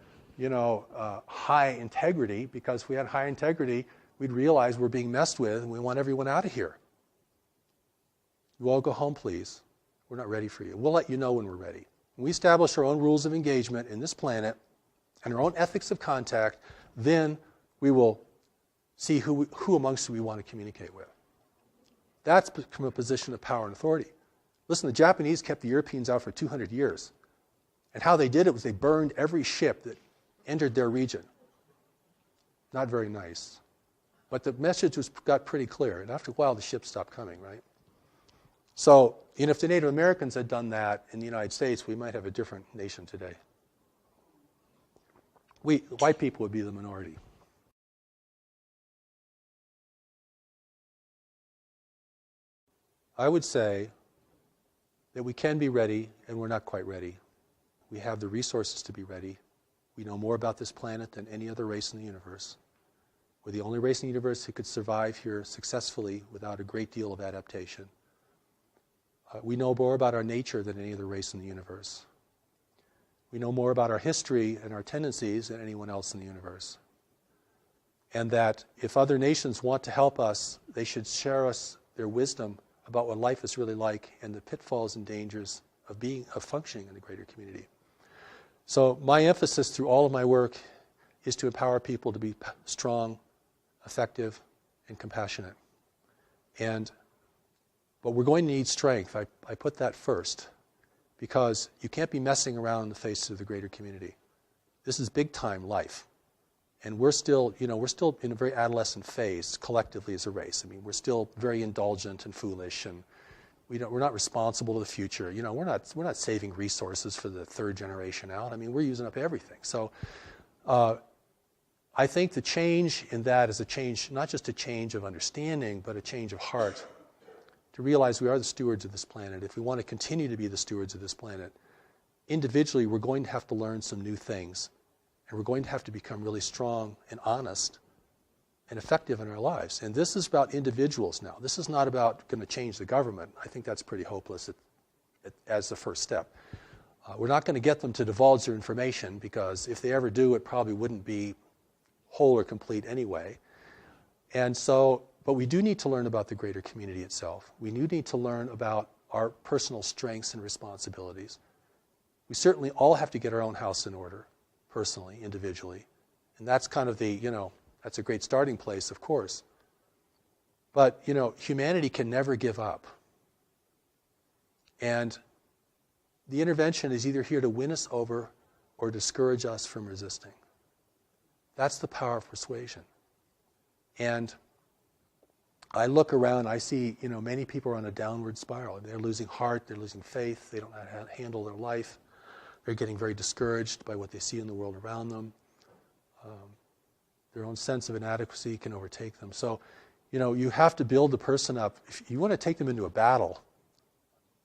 high integrity, because if we had high integrity, we'd realize we're being messed with and we want everyone out of here. You all go home, please. We're not ready for you. We'll let you know when we're ready. When we establish our own rules of engagement in this planet and our own ethics of contact, then we will see who amongst you we want to communicate with. That's from a position of power and authority. Listen, the Japanese kept the Europeans out for 200 years. And how they did it was they burned every ship that entered their region. Not very nice. But the message got pretty clear. And after a while, the ships stopped coming, right? So, if the Native Americans had done that in the United States, we might have a different nation today. White people would be the minority. I would say that we can be ready, and we're not quite ready. We have the resources to be ready. We know more about this planet than any other race in the universe. We're the only race in the universe who could survive here successfully without a great deal of adaptation. We know more about our nature than any other race in the universe. We know more about our history and our tendencies than anyone else in the universe. And that if other nations want to help us, they should share us their wisdom about what life is really like and the pitfalls and dangers of functioning in a greater community. So my emphasis through all of my work is to empower people to be strong, effective, and compassionate. But we're going to need strength. I put that first, because you can't be messing around in the face of the greater community. This is big time life. And we're still in a very adolescent phase collectively as a race. I mean, we're still very indulgent and foolish, and we're not responsible to the future. We're not saving resources for the third generation out. I mean, we're using up everything. So I think the change in that is a change, not just a change of understanding, but a change of heart, to realize we are the stewards of this planet. If we want to continue to be the stewards of this planet, individually we're going to have to learn some new things. And we're going to have to become really strong and honest and effective in our lives. And this is about individuals now. This is not about going to change the government. I think that's pretty hopeless as the first step. We're not going to get them to divulge their information, because if they ever do, it probably wouldn't be whole or complete anyway. And so, but we do need to learn about the greater community itself. We do need to learn about our personal strengths and responsibilities. We certainly all have to get our own house in order, personally, individually. And that's kind of that's a great starting place, of course. But, humanity can never give up. And the intervention is either here to win us over or discourage us from resisting. That's the power of persuasion. And I look around, I see, many people are on a downward spiral. They're losing heart, they're losing faith, they don't know how to handle their life. They're getting very discouraged by what they see in the world around them. Their own sense of inadequacy can overtake them. So, you have to build the person up. If you want to take them into a battle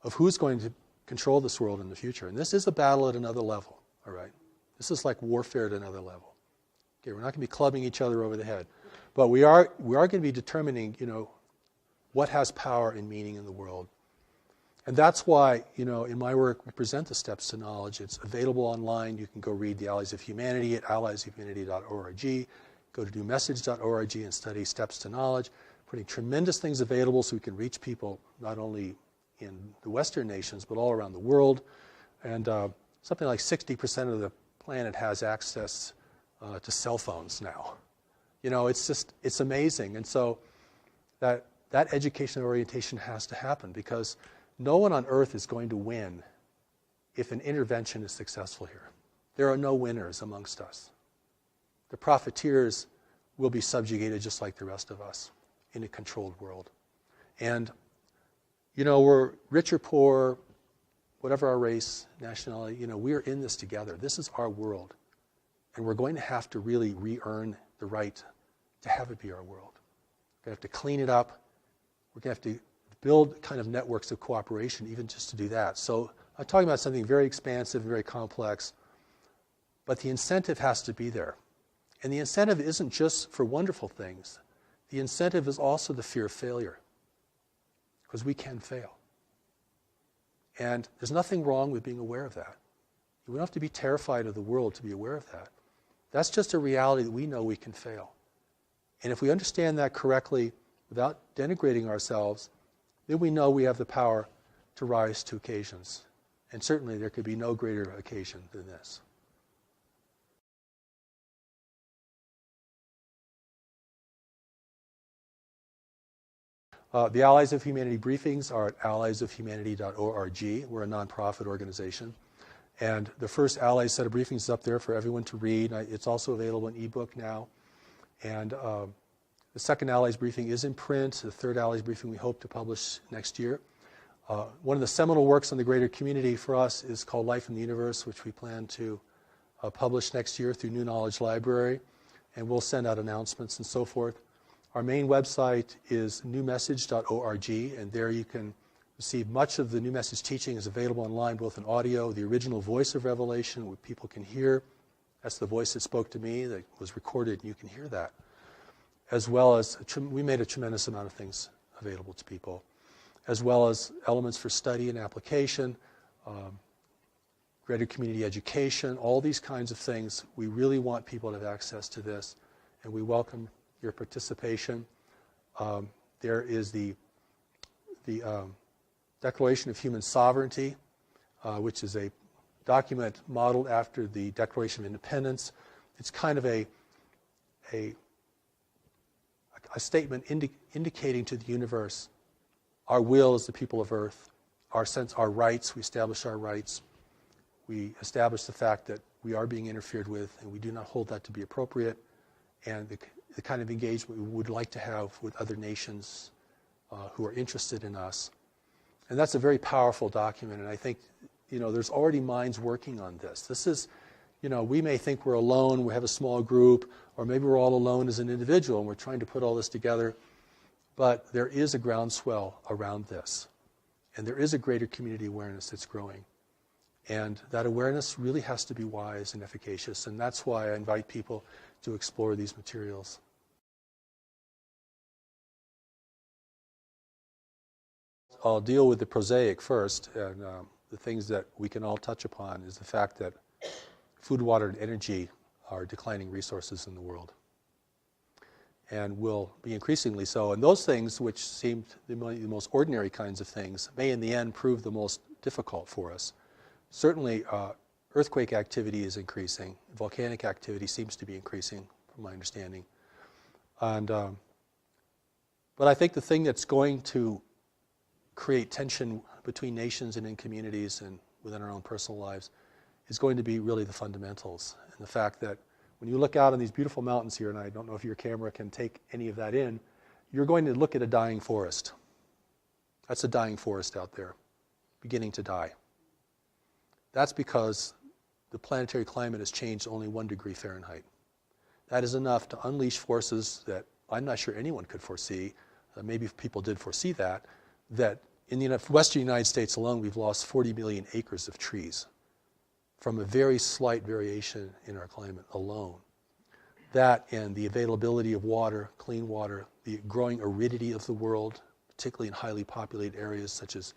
of who's going to control this world in the future. And this is a battle at another level, all right? This is like warfare at another level. Okay, we're not going to be clubbing each other over the head. But we are going to be determining, what has power and meaning in the world. And that's why, in my work, we present the Steps to Knowledge. It's available online. You can go read The Allies of Humanity at alliesofhumanity.org. Go to newmessage.org and study Steps to Knowledge. Putting tremendous things available so we can reach people not only in the Western nations, but all around the world. And something like 60% of the planet has access to cell phones now. It's amazing. And so that education and orientation has to happen, because no one on earth is going to win if an intervention is successful here. there are no winners amongst us. The profiteers will be subjugated just like the rest of us in a controlled world. And, we're rich or poor, whatever our race, nationality, we're in this together. This is our world. And we're going to have to really re-earn the right to have it be our world. We're going to have to clean it up. We're going to have to build kind of networks of cooperation even just to do that. So I'm talking about something very expansive, very complex, but the incentive has to be there. And the incentive isn't just for wonderful things. The incentive is also the fear of failure, because we can fail. And there's nothing wrong with being aware of that. We don't have to be terrified of the world to be aware of that. That's just a reality that we know we can fail. And if we understand that correctly, without denigrating ourselves, then we know we have the power to rise to occasions. And certainly there could be no greater occasion than this. The Allies of Humanity briefings are at alliesofhumanity.org. We're a nonprofit organization. And the first Allies set of briefings is up there for everyone to read. It's also available in ebook now. And the second Allies briefing is in print. The third Allies briefing we hope to publish next year. One of the seminal works on the greater community for us is called Life in the Universe, which we plan to publish next year through New Knowledge Library. And we'll send out announcements and so forth. Our main website is newmessage.org, and there you can receive much of the New Message teaching is available online, both in audio, the original voice of Revelation, what people can hear. That's the voice that spoke to me, that was recorded, and you can hear that. As well as, we made a tremendous amount of things available to people, as well as elements for study and application, greater community education, all these kinds of things. We really want people to have access to this, and we welcome your participation. There is the Declaration of Human Sovereignty, which is a document modeled after the Declaration of Independence. It's kind of a statement indicating to the universe our will as the people of Earth, our rights. We establish our rights. We establish the fact that we are being interfered with, and we do not hold that to be appropriate, and the kind of engagement we would like to have with other nations who are interested in us. And that's a very powerful document, and I think, there's already minds working on this. This is, we may think we're alone, we have a small group, or maybe we're all alone as an individual, and we're trying to put all this together, but there is a groundswell around this, and there is a greater community awareness that's growing. And that awareness really has to be wise and efficacious, and that's why I invite people to explore these materials. I'll deal with the prosaic first, and the things that we can all touch upon is the fact that food, water, and energy are declining resources in the world, and will be increasingly so. And those things, which seem the most ordinary kinds of things, may in the end prove the most difficult for us. Certainly, earthquake activity is increasing. Volcanic activity seems to be increasing, from my understanding. And but I think the thing that's going to create tension between nations and in communities and within our own personal lives is going to be really the fundamentals. And the fact that when you look out on these beautiful mountains here, and I don't know if your camera can take any of that in, you're going to look at a dying forest. That's a dying forest out there, beginning to die. That's because the planetary climate has changed only 1 degree Fahrenheit. That is enough to unleash forces that I'm not sure anyone could foresee. Maybe if people did foresee that in the western United States alone, we've lost 40 million acres of trees from a very slight variation in our climate alone. That and the availability of water, clean water, the growing aridity of the world, particularly in highly populated areas such as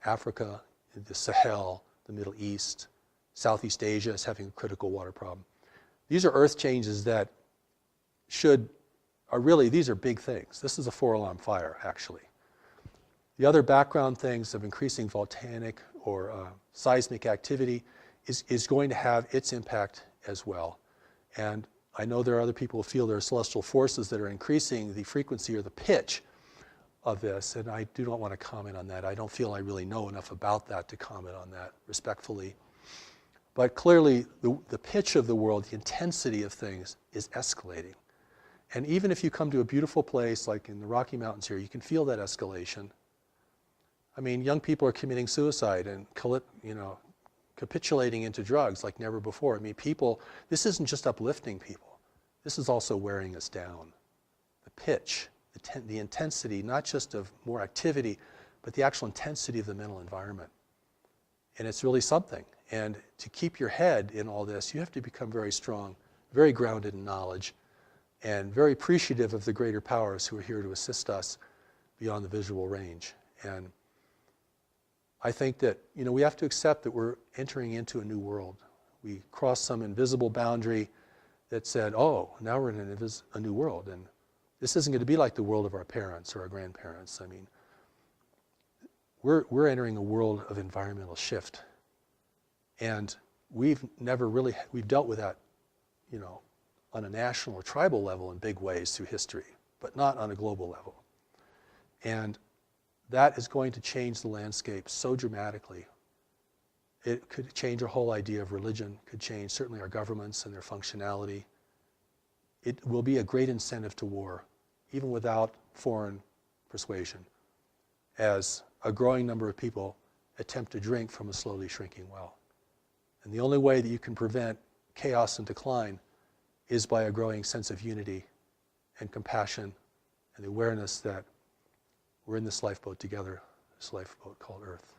Africa, the Sahel, the Middle East, Southeast Asia is having a critical water problem. These are earth changes that these are big things. This is a 4-alarm fire, actually. The other background things of increasing volcanic or seismic activity is going to have its impact as well. And I know there are other people who feel there are celestial forces that are increasing the frequency or the pitch of this, and I do not want to comment on that. I don't feel I really know enough about that to comment on that respectfully. But clearly, the pitch of the world, the intensity of things is escalating. And even if you come to a beautiful place like in the Rocky Mountains here, you can feel that escalation. I mean, young people are committing suicide and capitulating into drugs like never before. I mean, this isn't just uplifting people. This is also wearing us down. The pitch, the intensity, not just of more activity, but the actual intensity of the mental environment. And it's really something. And to keep your head in all this, you have to become very strong, very grounded in knowledge, and very appreciative of the greater powers who are here to assist us beyond the visual range. And I think that, we have to accept that we're entering into a new world. We crossed some invisible boundary that said, oh, now we're in a new world. And this isn't going to be like the world of our parents or our grandparents. I mean, we're entering a world of environmental shift. And we've dealt with that, on a national or tribal level in big ways through history, but not on a global level. And that is going to change the landscape so dramatically. It could change our whole idea of religion, could change certainly our governments and their functionality. It will be a great incentive to war, even without foreign persuasion, as a growing number of people attempt to drink from a slowly shrinking well. And the only way that you can prevent chaos and decline is by a growing sense of unity and compassion and the awareness that we're in this lifeboat together, this lifeboat called Earth.